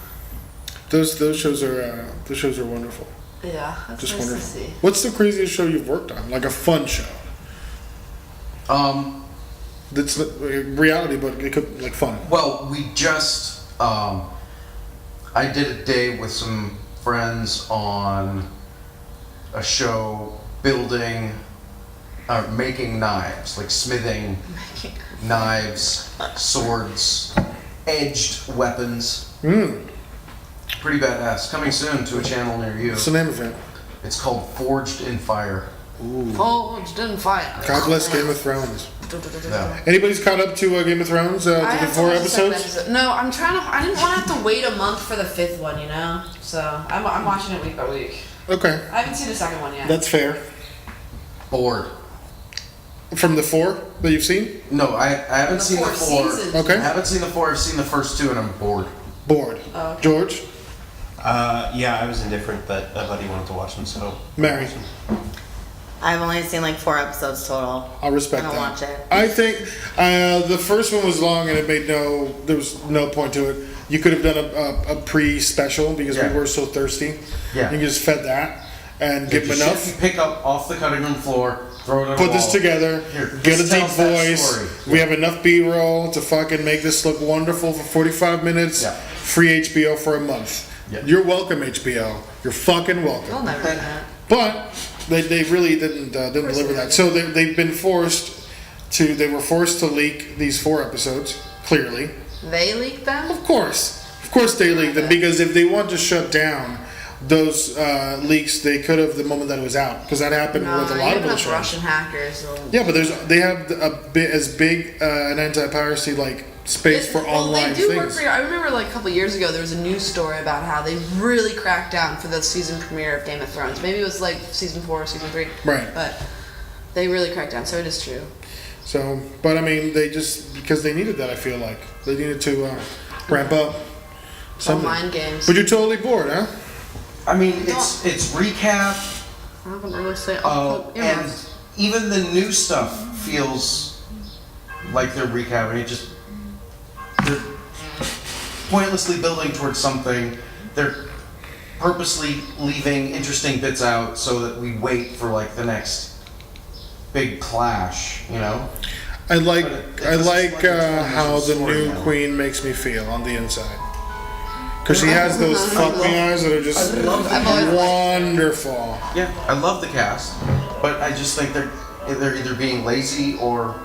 Those shows are wonderful. Yeah, that's Just nice wonderful. to see. What's the craziest show you've worked on? Like a fun show. That's reality, but it could like fun. Well, we just I did a day with some friends on a show building making knives, like smithing knives, swords, edged weapons. Pretty badass. Coming soon to a channel near you. What's the name of it? It's called Forged in Fire. Forged in fire. God bless Game of Thrones. Yeah. Anybody's caught up to Game of Thrones? I The have 4 to watch the second episodes? episode. No, I'm trying to. I didn't want to have to wait a month for the 5th one, So I'm watching it week by week. Okay, I haven't seen the second one yet. that's fair. Bored. From the 4 that you've seen? No, I haven't The seen the 4 4. seasons. Okay. I haven't seen the 4. I've seen the first 2 and I'm bored. Bored. Oh, okay. George? Yeah, I was indifferent, but a buddy wanted to watch them, so. Mary? I've only seen like 4 episodes total. I'll respect I don't that. watch it. I think the first one was long and it made there was no point to it. You could have done a pre-special because Yeah. we were so thirsty. Yeah. You just fed that and give them Shit enough. you pick up off the cutting room floor, throw it on a Put this wall. together, Here, get a this deep tells that voice. story. We have enough B-roll to fucking make this look wonderful for 45 minutes. Yeah. Free HBO for a month. Yeah. You're welcome, HBO. You're fucking They'll welcome. never do that. But they really didn't deliver that. So they've been they were forced to leak these 4 episodes, clearly. They leaked them? Of course they leaked them, because if they want to shut down those leaks, they could have the moment that it was out, because that happened with a lot of even the if shows. Russian hackers will... Yeah, but they have a bit as big an anti-piracy like space for online they do work things. for. I remember like a couple years ago there was a news story about how they really cracked down for the season premiere of Game of Thrones. Maybe it was like season 4 or season 3. Right. But they really cracked down. So it is true. So, but I mean, they just because they needed that. I feel like they needed to ramp up. It's all mind games. But you're totally bored, huh? I mean, it's recap. I haven't really said. And even the new stuff feels like they're recapping. They're pointlessly building towards something. They're purposely leaving interesting bits out so that we wait for like the next big clash. You know. I like like how the story new now. queen makes me feel on the inside. Because she has those fuck me eyes that are just wonderful. Yeah, I love the cast, but I just think they're either being lazy or.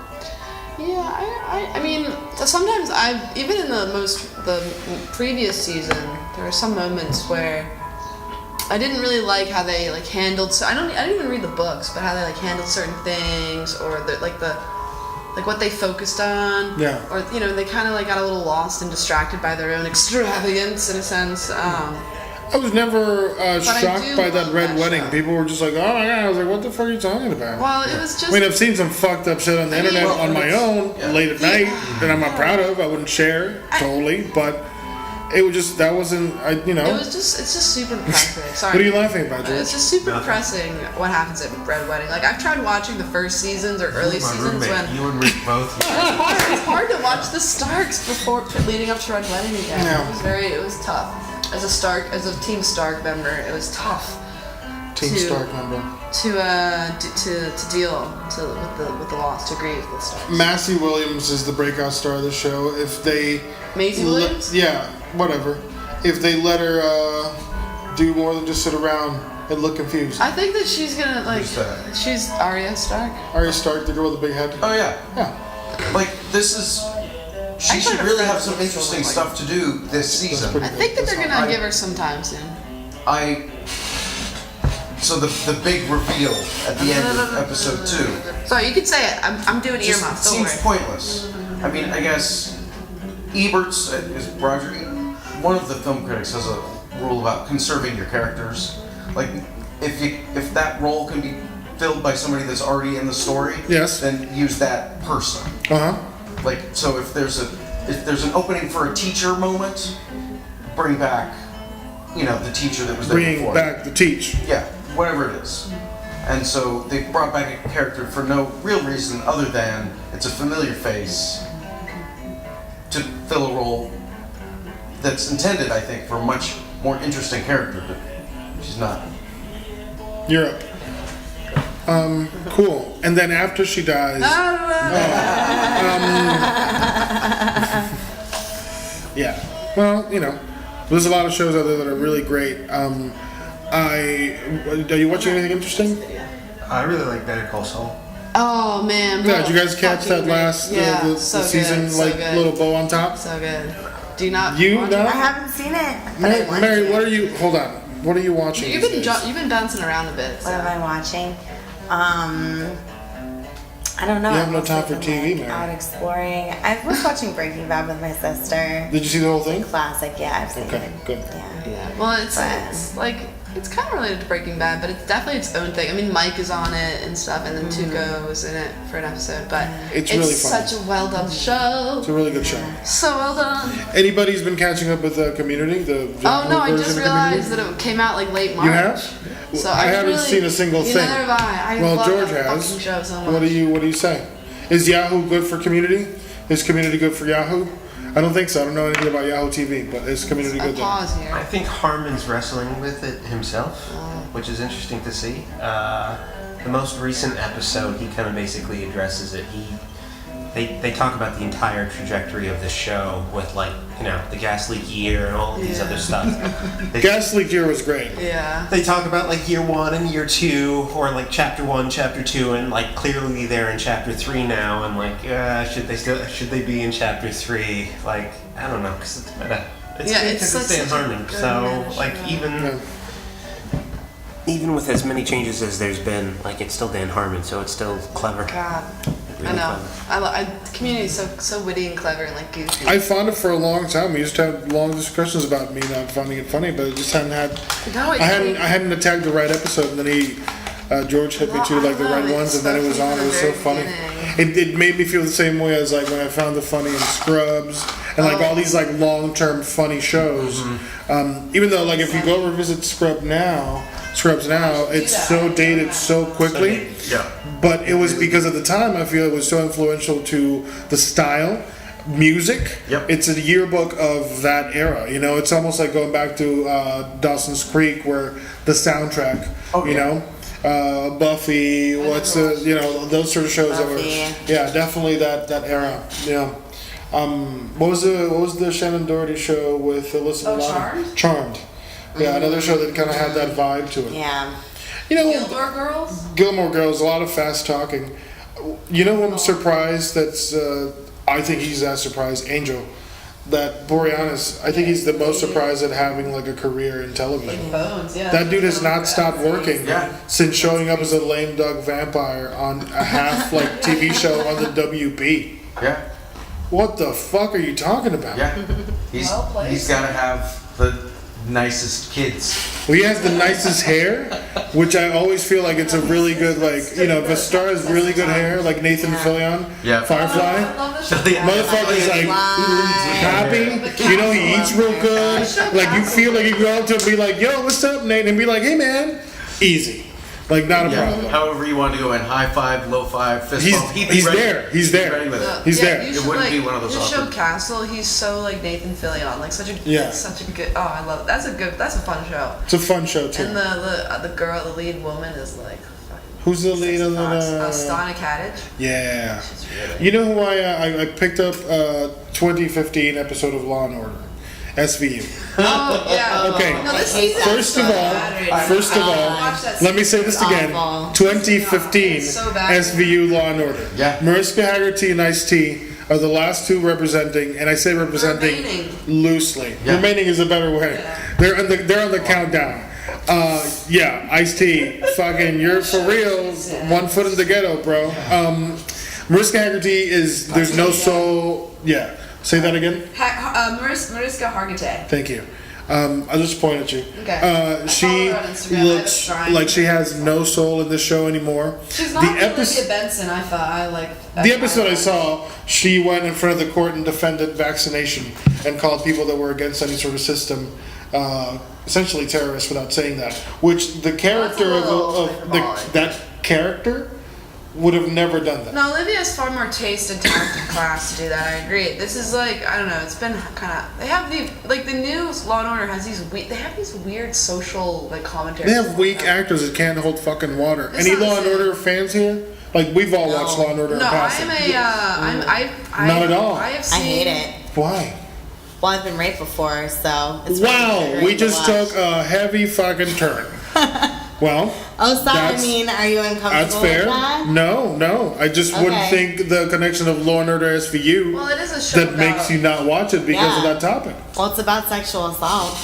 Yeah, I mean, sometimes even in the previous season, there were some moments where I didn't really like how they like handled. I didn't even read the books, but how they like handled certain things or what they focused on. Yeah. Or they kind of like got a little lost and distracted by their own extravagance in a sense. I was never I shocked do by that love red that wedding. show. People were just like, oh my god. I was like, what the fuck are you talking about? Well, it was just. I mean, I've seen some fucked up shit on the internet on my own late at night that I'm not proud of. I wouldn't share totally, but it was just that wasn't. It's just super depressing. Sorry. What are you laughing about, George? It's just super depressing what happens at Red Wedding. Like I've tried watching the first seasons or early seasons when You and Rick both. it's hard to watch the Starks before leading up to Red Wedding again. Yeah. It was tough. As a Team Stark member, it was tough. Team Stark member. To deal with the loss, to grieve with the Starks. Massey Williams is the breakout star of the show. If they Maisie Williams? Yeah, whatever. If they let her do more than just sit around and look confused. I think that she's gonna Who's that? she's Arya Stark. Arya Stark, the girl with the big head. Oh yeah. Yeah. Like this is. She Actually, should really her have some friend interesting looks stuff to do this season. pretty I think that they're That's gonna give her some time soon. So the big reveal at the end of episode 2 So you can say it. I'm doing just earmuffs. Don't seems worry. pointless. I mean, I guess Ebert's is Roger. One of the film critics has a rule about conserving your characters. Like if that role can be filled by somebody that's already in the story, Yes. then use that person. Uh-huh. Like so, if there's an opening for a teacher moment, bring back, the teacher that was there Bringing before. back the teach. Yeah, whatever it is. And so they brought back a character for no real reason other than it's a familiar face to fill a role that's intended, I think, for a much more interesting character, but she's not. You're up. Cool. And then after she dies, yeah. Well, there's a lot of shows out there that are really great. Are you watching anything interesting? I really like Better Call Saul. Oh man. Yeah, did you guys catch Fucking that last great. the so season good, so good. little bow on top? So good. Do you not? You watch know? it? I haven't seen it. But I want Mary, to. what are you? Hold on. What are you watching? You've these days? been bouncing around a bit. What So. am I watching? I don't know. You have no I'm time for mostly TV, been, Mary. out exploring. I was watching Breaking Bad with my sister. Did you see the whole thing? Classic, yeah, I've seen Okay, it. good. Yeah. Yeah. Well, it's kind of related to Breaking Bad, but it's definitely its own thing. I mean, Mike is on it and stuff, and then Tuco was in it for an episode. But It's really fun. such a well done show. It's a really good show. So well done. Anybody's been catching up with Community? The Oh no! I version just of realized Community? that it came out like late March. You have? So I haven't really, seen a single thing. Neither have I. Well, love George that has. fucking show so much. What do you say? Is Yahoo good for Community? Is Community good for Yahoo? I don't think so. I don't know anything about Yahoo TV, but is Community A good there? pause here. I think Harmon's wrestling with it himself, which is interesting to see. The most recent episode, he kind of basically addresses it. They talk about the entire trajectory of the show with the gas leak year and all of these other stuff. Gas Leak Year was great. Yeah. They talk about year 1 and year 2, or chapter 1, chapter 2, and clearly they're in chapter 3 now, and should they be in chapter 3? I don't know, because it's meta. It's Yeah, good it's 'cause it's such Dan a Harmon. good So meta even with as many changes as there's been, it's still Dan Harmon, so it's still clever. God. Really I know. clever. Community is so witty and clever and goofy. I found it for a long time. We used to have long discussions about me not finding it funny, but I just hadn't had. No, I hadn't attacked the right episode, and then he George hit me to like the red ones, and then it was on. It was so funny. It made me feel the same way as like when I found the funny in Scrubs and like all these like long-term funny shows. Even though like if you go revisit Scrubs now, it's so dated so quickly. Yeah. But it was because at the time I feel it was so influential to the style, music. Yep. It's a yearbook of that era. You know, it's almost like going back to Dawson's Creek, where the soundtrack. You know, Buffy. What's the those sort of shows that were definitely that era. Yeah. What was the Shannon Doherty show with Alyssa Milano? Charmed. Yeah, another show that kind of had that vibe to it. Yeah. You know, Gilmore Girls. Gilmore Girls, a lot of fast talking. You know, I'm surprised. That's I think he's that surprised. Angel, that Boreanaz. I think he's the most surprised at having like a career in television. Bones, yeah. That dude has not stopped working since showing up as a lame duck vampire on a half like TV show on the WB. Yeah. What the fuck are you talking about? Yeah. He's got to have the nicest kids. Well, he has the nicest hair, which I always feel like it's a really good, like, Vistar has really good hair, like Nathan Fillion, Firefly. Motherfucker's like happy, he eats real good. Like, you feel like you go up to him and be like, yo, what's up, Nate? And be like, hey, man, easy. Like, not a problem. However you want to go in, high five, low five, fist bump. He's there. He's there. Ready with it. He's there. It wouldn't be one of those You show awkward. Castle, he's so like Nathan Fillion, like such a good. Oh, I love it. That's a fun show. It's a fun show too. And the girl, the lead woman is like. Who's the lead of the? Stana Katic. Yeah. You know who I picked up 2015 episode of Law and Order. SVU. Oh yeah. Okay. No, First of all, let me say this again. 2015 SVU Law and Order. Yeah. Mariska Hargitay and Ice-T are the last two representing, and I say representing loosely. Yeah. Remaining is a better way. They're on the countdown. Ice-T, fucking, you're for real. 1 foot in the ghetto, bro. Mariska Hargitay is there's no soul. Yeah. Say that again. Mariska Hargitay. Thank you. I'll just point at you. Okay. She looks like she has no soul in the show anymore. She's not Olivia Benson. I thought I like. The episode I saw, she went in front of the court and defended vaccination and called people that were against any sort of system essentially terrorists without saying that. Which the character that character would have never done that. No, Olivia has far more taste and tact and class to do that. I agree. This is like, I don't know. It's been kind of. They have the new Law and Order has these. They have these weird social commentaries. They have weak actors that can't hold fucking water. Any Law and Order fans here? Like we've all watched Law and Order. No, not at all. I hate it. Why? Well, I've been raped before, so. It's we just took a heavy fucking turn. Well. Oh, sorry. I mean, are you uncomfortable? That's fair. With that? No. I just wouldn't think the connection of Law and Order SVU it is a show that makes you not watch it because of that topic. Well, it's about sexual assault.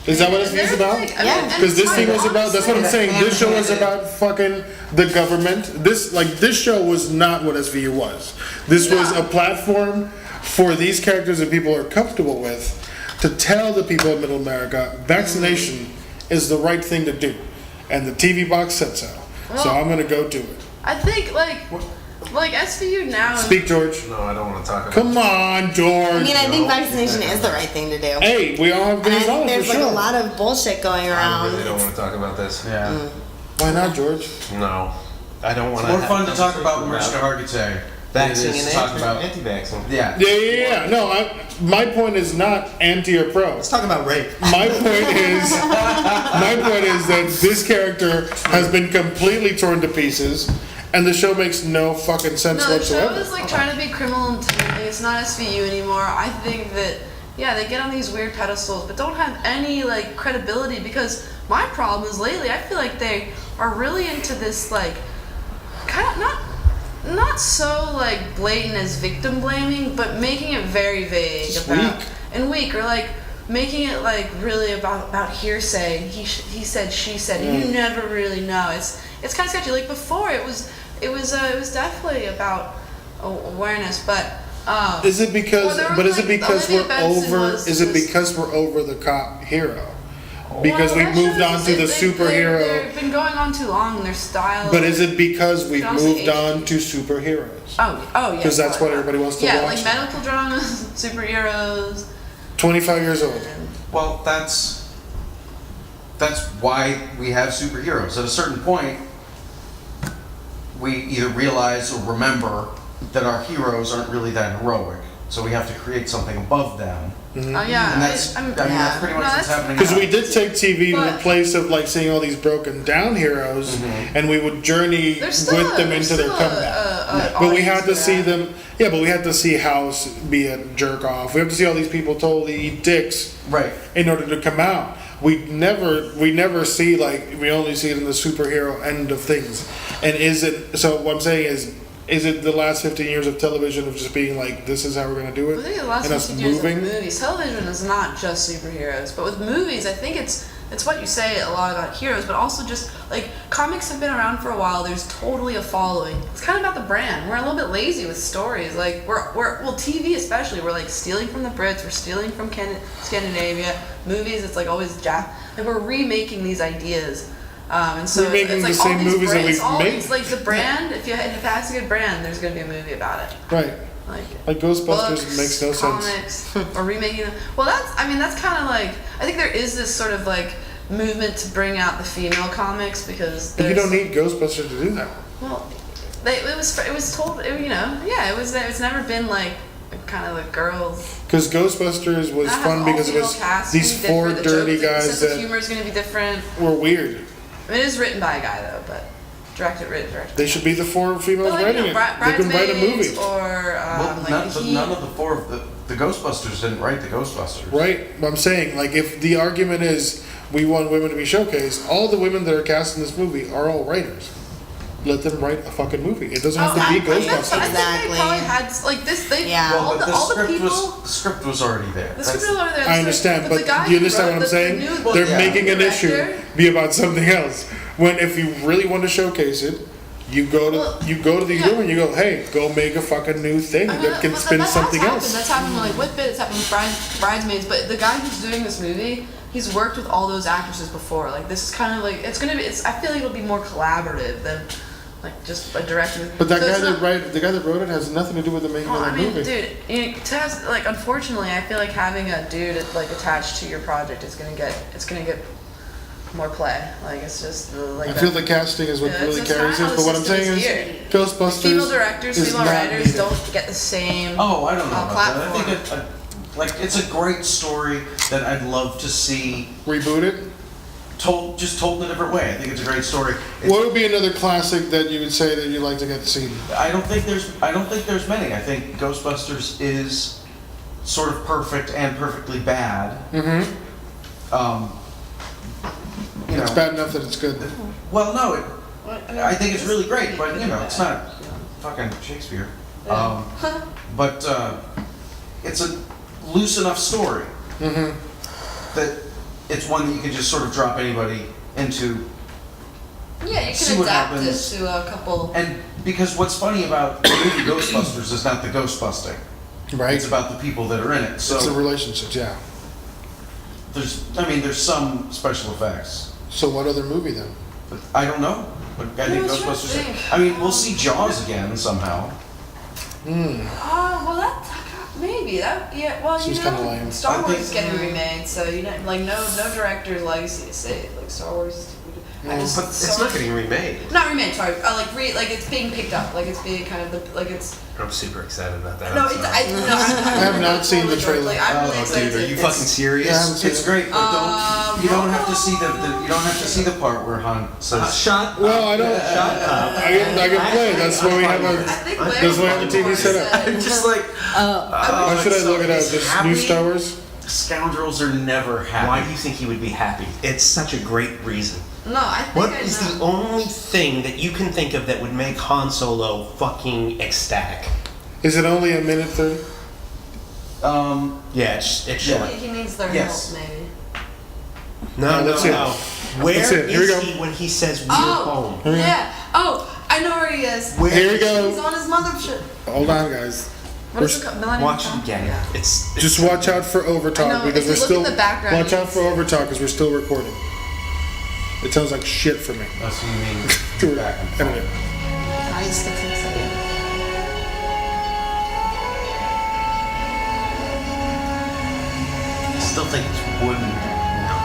Is that what SVU is about? Because this thing was about. That's what I'm saying. This show was about fucking the government. This show was not what SVU was. This was a platform for these characters that people are comfortable with to tell the people of Middle America vaccination is the right thing to do. And the TV box said so. So I'm going to go do it. I think, like SVU now... Speak, George. No, I don't want to talk about Come on, George. I mean, I think vaccination is the right thing to do. Hey, we all have days off, there's for sure. a lot of bullshit going around. I really don't want to talk about this. Yeah. Why not, George? No. I don't want to. More fun to talk about Mariska Hargitay. Vaccine and talk about anti-vaccine. Yeah. Yeah. No, my point is not anti or pro. Let's talk about rape. My point is that this character has been completely torn to pieces, and the show makes no fucking sense whatsoever. The show is trying to be criminal intimidating. It's not SVU anymore. I think that they get on these weird pedestals, but don't have any credibility. Because my problem is lately, I feel like they are really into this kind of not so blatant as victim blaming, but making it very vague and weak, or making it really about hearsay. He said, she said, and you never really know. It's kind of sketchy. Before it was definitely about awareness, but is it because we're over the cop hero? because we that moved shows on to the superhero. They've been going on too long, and their style. But is it because we've Should also moved on to superheroes? Oh, yeah. Because that's what everybody wants to Yeah, watch. like medical dramas, superheroes. 25 years old. Well, that's why we have superheroes. At a certain point, we either realize or remember that our heroes aren't really that heroic, so we have to create something above them. Oh yeah, And that's, I mean, that's pretty much what's happening Because now. we did take TV to the But- place of like seeing all these broken down heroes, and we would journey There's still with them into their comeback. But we had to see them. Yeah, but we had to see House be a jerk off. We have to see all these people totally eat dicks Right. in order to come out. We never see, like, we only see it in the superhero end of things. And is it, so what I'm saying is it the last 15 years of television of just being like, this is how we're gonna do it? I think the last and us 15 years moving? of movies, television is not just superheroes, but with movies, I think it's what you say a lot about heroes, but also just like comics have been around for a while. There's totally a following. It's kind of about the brand. We're a little bit lazy with stories. Like well, TV especially. We're like stealing from the Brits. We're stealing from Scandinavia. Movies, it's like always like we're remaking these ideas. And so Remaking it's like the all same these movies that brands, we've all made. these, like the brand. If it has a good brand, there's gonna be a movie about it. Right. Like Ghostbusters Books, makes no sense. comics, or remaking them. Well, that's kind of like, I think there is this sort of like movement to bring out the female comics because But you there's- don't need Ghostbusters to do that. Well, it was told, it's never been like kind of the girls. Because Ghostbusters was That has fun all because it female was cast, these it's four different, the dirty jokes, the guys sense of that humor is going to be different. were weird. I mean, it is written by a guy though, but directed. They should be the four females But like, writing it. They can write a Bridesmaids movie. or Well, like none, the but Heat. none of the four of the Ghostbusters didn't write the Ghostbusters. Right? But I'm saying, like, if the argument is we want women to be showcased, all the women that are cast in this movie are all writers. Let them write a fucking movie. It doesn't have to be I think Ghostbusters. they probably had like this. Yeah. All But the script people. the script was already there. The That's- script was already there. I understand, but the guy do you who understand wrote what I'm saying? the They're yeah. making an issue director- be about something else. When if you really want to showcase it, you go to these women. You go, hey, go make a fucking new thing I mean, that can but spin that has something happened. else. That's happened with like Whip It. It's happened with Bridesmaids. But the guy who's doing this movie, he's worked with all those actresses before. Like this is kind of like it's gonna be. I feel like it'll be more collaborative than like just a director. But that So guy it's not- the guy that wrote it has nothing to do with the making Well, of I the mean, movie. dude, to have, like, unfortunately, I feel like having a dude like attached to your project is gonna get more play. Like it's just like. I feel the casting is what Yeah, really it's carries kinda it. how But what the I'm saying system is, is geared. Ghostbusters female directors, is female not writers needed. don't get the same. Oh, I don't know about that. I platform. think like it's a great story that I'd love to see Reboot it. told in a different way. I think it's a great story. What would be another classic that you would say that you'd like to get seen? I don't think there's many. I think Ghostbusters is sort of perfect and perfectly bad. Mm-hmm. You know, It's bad enough that it's good. well, no, I think it's really great, but you know, it's not fucking Shakespeare. But it's a loose enough story that it's one that you can just sort of drop anybody into. Yeah, you See can what adapt happens. it to a couple. And because what's funny about the movie Ghostbusters is not the ghost busting. Right? It's about the people that are in it. So It's the relationships, yeah. there's some special effects. So what other movie then? But I don't know. But I think I was trying to Ghostbusters. think. I mean, we'll see Jaws again somehow. Well, that maybe that yeah. Well, Seems kinda lame. Star I Wars think- is getting remade, so you know, like no director's legacy to say like Star Wars is. I just, But it's not getting remade. Not remade, sorry. Like it's being picked up. Like it's being kind of like it's. I'm super excited about that. No, I'm it's sorry. I have not seen the trailer. Like I'm really Oh, excited. dude, are you It's- fucking serious? Yeah, I haven't seen It's it. great, but you don't have to see you don't have to see the part where Han says. Shut Well, I don't. Shut up. I can play. That's why we have I a. think That's why I have a TV set up. I'm just like, Why should I look it up? he's Just happy. new Star Wars? Scoundrels are never happy. Why do you think he would be happy? It's such a great reason. No, I think What I is know. the only thing that you can think of that would make Han Solo fucking ecstatic? Is it only a minute 30? Yeah, it's Yeah. short. He needs their Yes. help, maybe. No, let's see it. Where Let's see it. Here we is go. he when he says we're Oh, home? yeah. Oh, I know where he is. Where Here we He's go. on his mothership. Hold on, guys. What is it called? Millennium Watch it Falcon? again. Yeah. It's Just watch out for I overtalk know, because if we're you look still. in the background, Watch you out can for see it. overtalk because we're still recording. It sounds like shit for me. That's what you mean. Do it. Back and forth. Anyway. I just get so excited. I still think it's wooden. No.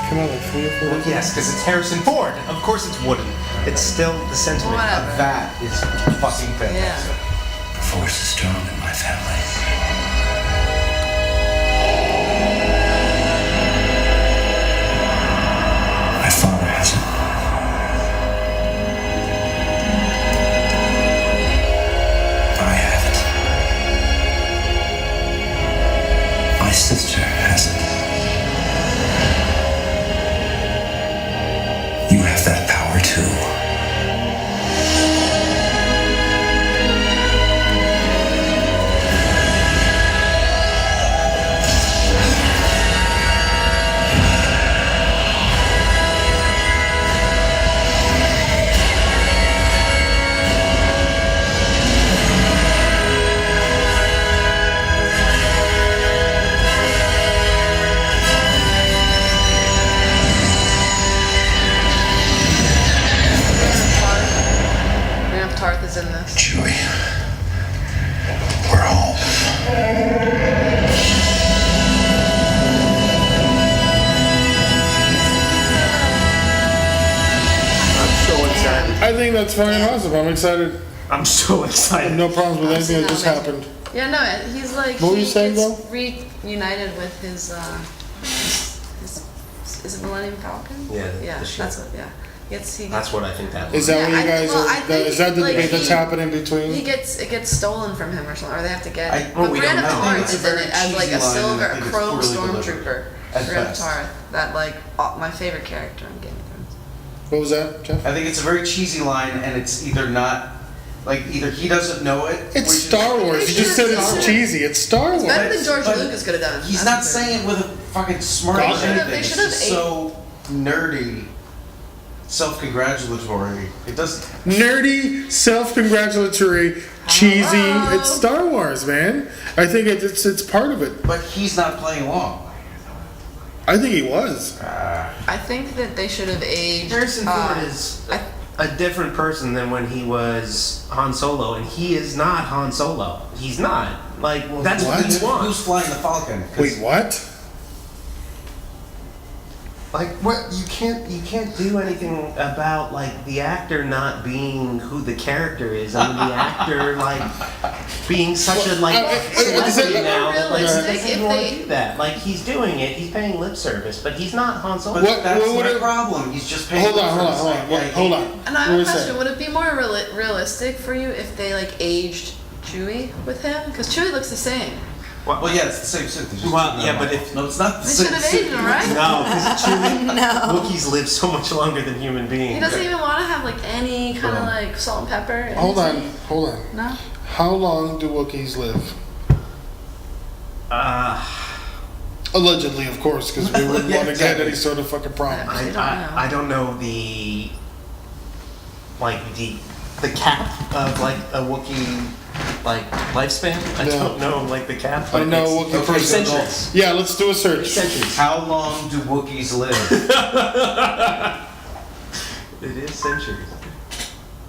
Come on, like 3 or 4 Well, yes, because it's Harrison Ford. Of course it's wooden. It's still the sentiment. Whatever. That is fucking fantastic. Yeah. The force is strong in my family. My father has it. I have it. My sister has it. You have that power too. Graham Tarth is in this. Chewie, we're home. I'm so excited. I think that's fucking awesome. I'm excited. I'm so I have excited. no problems with anything that just Awesome. happened. Yeah, no, he's like What were you he saying, gets though? reunited with his is it Millennium Falcon? Yeah, Yeah, the ship. that's what. Yeah, he That's what I think that Is was. that Yeah, what you I- guys well, I are? think, Is that the like, debate that's he- happening between? it gets stolen from him or something, or they have to get. Well, but we Graham don't know. Tarth It's a is in very it as like a cheesy line, silver, and I a think it's chrome poorly delivered, stormtrooper. at Graham best. Tarth, that like my favorite character in Game of Thrones. What was that, Jeff? I think it's a very cheesy line, and it's either not, like, either he doesn't know it. It's which is- Star Wars. You just said it's cheesy. It's Star Wars. Better than George But Lucas could have done. He's That's not the- saying it with a fucking smirk They or should've- anything. they It's should've just ate- so nerdy, self-congratulatory. It doesn't. Nerdy, self-congratulatory, cheesy. Hello. It's Star Wars, man. I think it's part of it. But he's not playing along. I think he was. I think that they should have aged. Harrison Ford is a different person than when he was Han Solo, and he is not Han Solo. He's not. Like, that's what what? you want. Who's flying the Falcon? 'Cause Wait, what? Like, what you can't do anything about like the actor not being who the character is. I mean, the actor like being such a like celebrity now that like he Realistic, doesn't if want they- to do that. Like he's doing it, he's paying lip service, but he's not Han Solo. But What- that's what would my it- problem. He's just paying. Hold on, hold on, for hold this. on, Like, hold on. And I have What a was question: that? would it be more realistic for you if they like aged Chewie with him? Because Chewie looks the same. Well, yeah, it's the same suit. They're just Well, doing yeah, that but one. if- no, it's not the They same should have suit. aged him, right? No, because Chewie, No. Wookiees live so much longer than human beings. He doesn't even want to have like any kind of like salt and pepper. in Hold his on, life. hold on. No. How long do Wookiees live? Allegedly, of course, because we wouldn't Yeah, want to exactly. get any sort of fucking promise. I don't know. I don't know the cap of like a Wookiee like lifespan. I No. don't know like the cap. I don't know It's- Wookiee okay, person. centuries. Yeah, let's do a search. Centuries. How long do Wookiees live? It is centuries.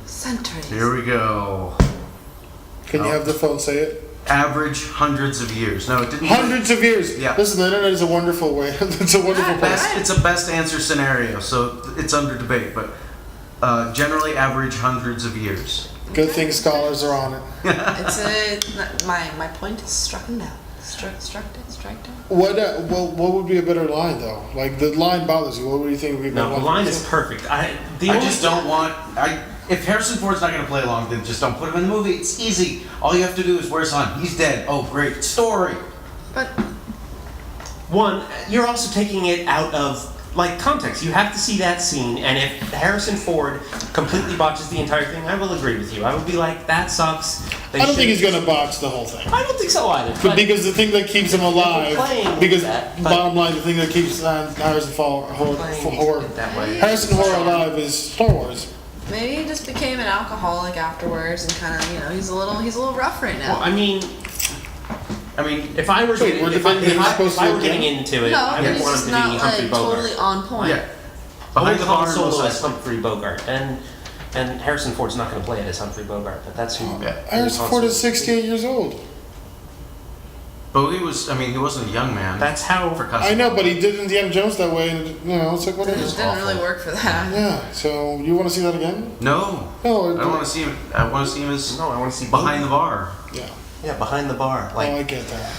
Centuries. Here we go. Can you have the phone say it? Average hundreds of years. No, it didn't. Hundreds of years. Yeah. Listen, the internet is a wonderful way. It's a wonderful place. Best, it's a best answer scenario, so it's under debate. But generally, average hundreds of years. Good thing scholars are on it. It's a my point is struck down. Struck down. What would be a better line though? Like the line bothers you. What would you think would be a better No, the line is perfect. I just don't want. If Harrison Ford's not going to play along, then just don't put him in the movie. It's easy. All you have to do is where's Han? He's dead. Oh, great story. But One, you're also taking it out of like context. You have to see that scene, and if Harrison Ford completely botches the entire thing, I will agree with you. I would be like, that sucks. They I don't think should- he's gonna botch the whole thing. I don't think so either. But because the thing that keeps him alive, playing with because that, but- bottom line, the thing that keeps Harrison playing Horror it that way. Harrison Horror alive is Star Wars. Maybe he just became an alcoholic afterwards and kind of, you know, he's a little rough right now. Well, I mean, if I were So getting, we're if I, debating if I, supposed if to I look were getting down? into it, No, I would he's want just him to be not Humphrey like Bogart. totally on point. Yeah. I would Behind the call bar, Solo most as Humphrey Bogart, and Harrison Ford's not going to play it as Humphrey Bogart, but that's who. Yeah. Harrison Ford is 68 years old. But he wasn't a young man. That's how. For custom. I know, but he did Indiana Jones that way, and you know, it's like It whatever. just didn't really work for that. Yeah. So you want to see that again? No. No. I don't want to see him. I want to see him as No, I want to see behind the bar. Yeah. Yeah, behind the bar. Oh, Like I get that.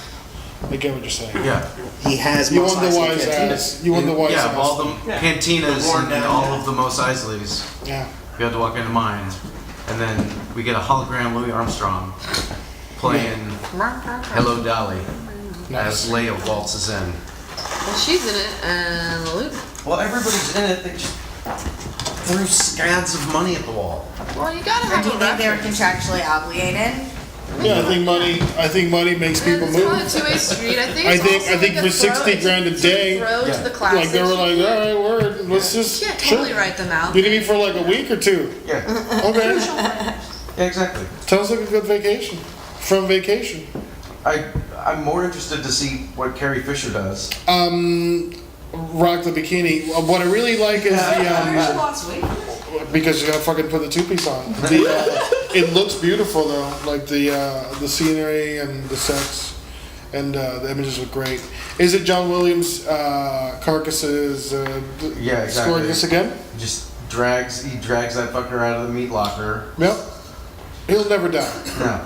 I get what you're saying. Yeah. He has You Mos want the Eisley wise Cantina. ass. You want the wise Yeah, ass. all the Yeah. cantinas The worn and down all ass. of the Mos Eisleys. Yeah. You had to walk into mine, and then we get a hologram Louis Armstrong playing "Hello Dolly" Nice. as Leia waltzes in. Well, she's in it, and Luke. Well, everybody's in it. They just threw scads of money at the wall. Well, you gotta Or have do a you think they were reference. contractually obligated? Yeah, I think money makes people It's probably a move. two-way street. I think. I it's think- also I think like for a throw- 60 grand a it's day, throw yeah. to the classes. Like they were like, all right, word, let's just. You can't totally sure. write them out. You need me for like a week or two. Yeah. Okay. Yeah, exactly. Sounds like a good vacation. From vacation. I'm more interested to see what Carrie Fisher does. Rock the bikini. What I really like is the lost weight. because you gotta fucking put the two-piece on. It looks beautiful though, like the scenery and the sets, and the images look great. Is it John Williams' Carcasses Yeah, exactly. scoring this again? He drags that fucker out of the meat locker. Yep. He'll never die. No.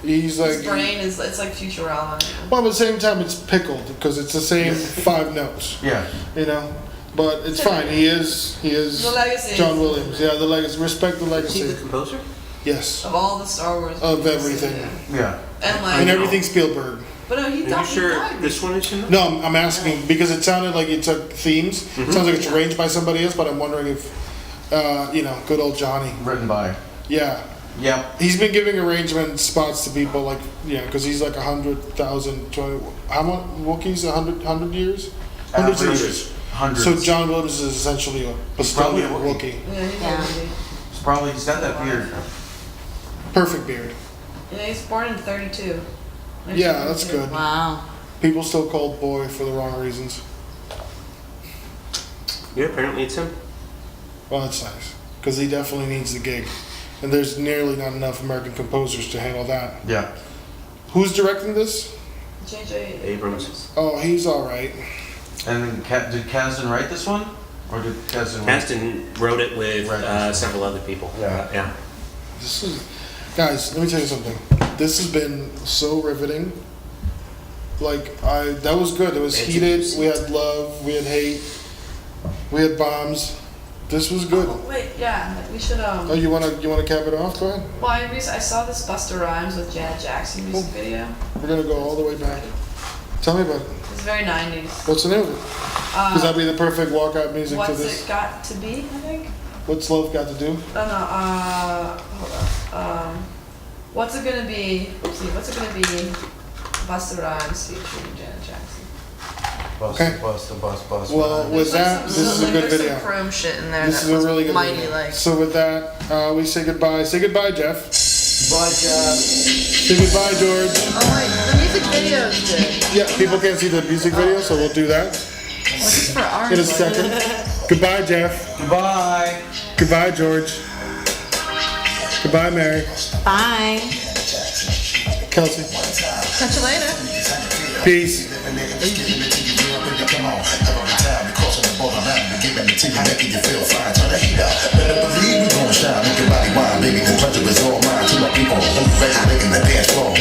He's like. His brain is, it's like Futurama. Well, at the same time, it's pickled because it's the same 5 notes. Yeah. You know, but it's fine. He is The legacy. John Williams. Yeah, the legacy. Respect the is he the legacy. composer? Yes, Of all the Star Wars. of movies, everything, yeah. Yeah. And like. and everything Spielberg. But no, he Are you died. sure He died. this one is him? No, I'm asking because it sounded like you took themes. It sounds like it's arranged by somebody else, but I'm wondering if, good old Johnny. Written by. Yeah, Yep. he's been giving arrangement spots to people like because he's like 100,000, 20. How much Wookiees? 100 years? Hundreds of years. Hundreds. So John Williams is essentially a Probably a Bostonian Wookiee. Wookiee. Yeah, he's Yeah. He's got that beard. Perfect beard. Yeah, he's born in 32. Yeah, that's good. Wow. People still call boy for the wrong reasons. Yeah, apparently it's him. Well, that's nice because he definitely needs the gig, and there's nearly not enough American composers to handle that. Yeah. Who's directing this? J.J. Abrams. Oh, he's all right. And then did Kasdan write this one? Or did Kasdan write Aston wrote it with Right. several other people. Yeah. Yeah. This is, guys. Let me tell you something. This has been so riveting. Like that was good. It was It's heated. juicy. We had love. We had hate. We had bombs. This was good. Oh, wait, yeah, we should, Oh, you wanna cap it off? Go ahead. Well, I saw this Busta Rhymes with Janet Jackson music video. We're gonna go all the way back. Tell me about it. It's very 90s. What's the name of it? Because that'd be the perfect walkout music to What's this. it got to be, I think? What's love got to do? Oh no, hold on. What's it gonna be? Oopsie, what's it gonna be? Busta Rhymes featuring Janet Jackson. Bust, Okay. bust, bust, bust. Well, with that, this is a good There's video. some chrome shit in there. This that is a was really good mighty video. like. So with that, we say goodbye. Say goodbye, Jeff. Bye, Jeff. Say goodbye, George. Oh wait, the music video is good. Yeah, people can't see the music video, so we'll do that What's this for ours? in a second. Goodbye, Jeff. Goodbye. Goodbye, George. Goodbye, Mary. Bye. Kelsey. Catch you later. Peace. Making you feel fine, turn the heat up. Better believe we gon' shine, make your body wild, baby. The pleasure is all mine. To my people, I'm ready, making the dance floor.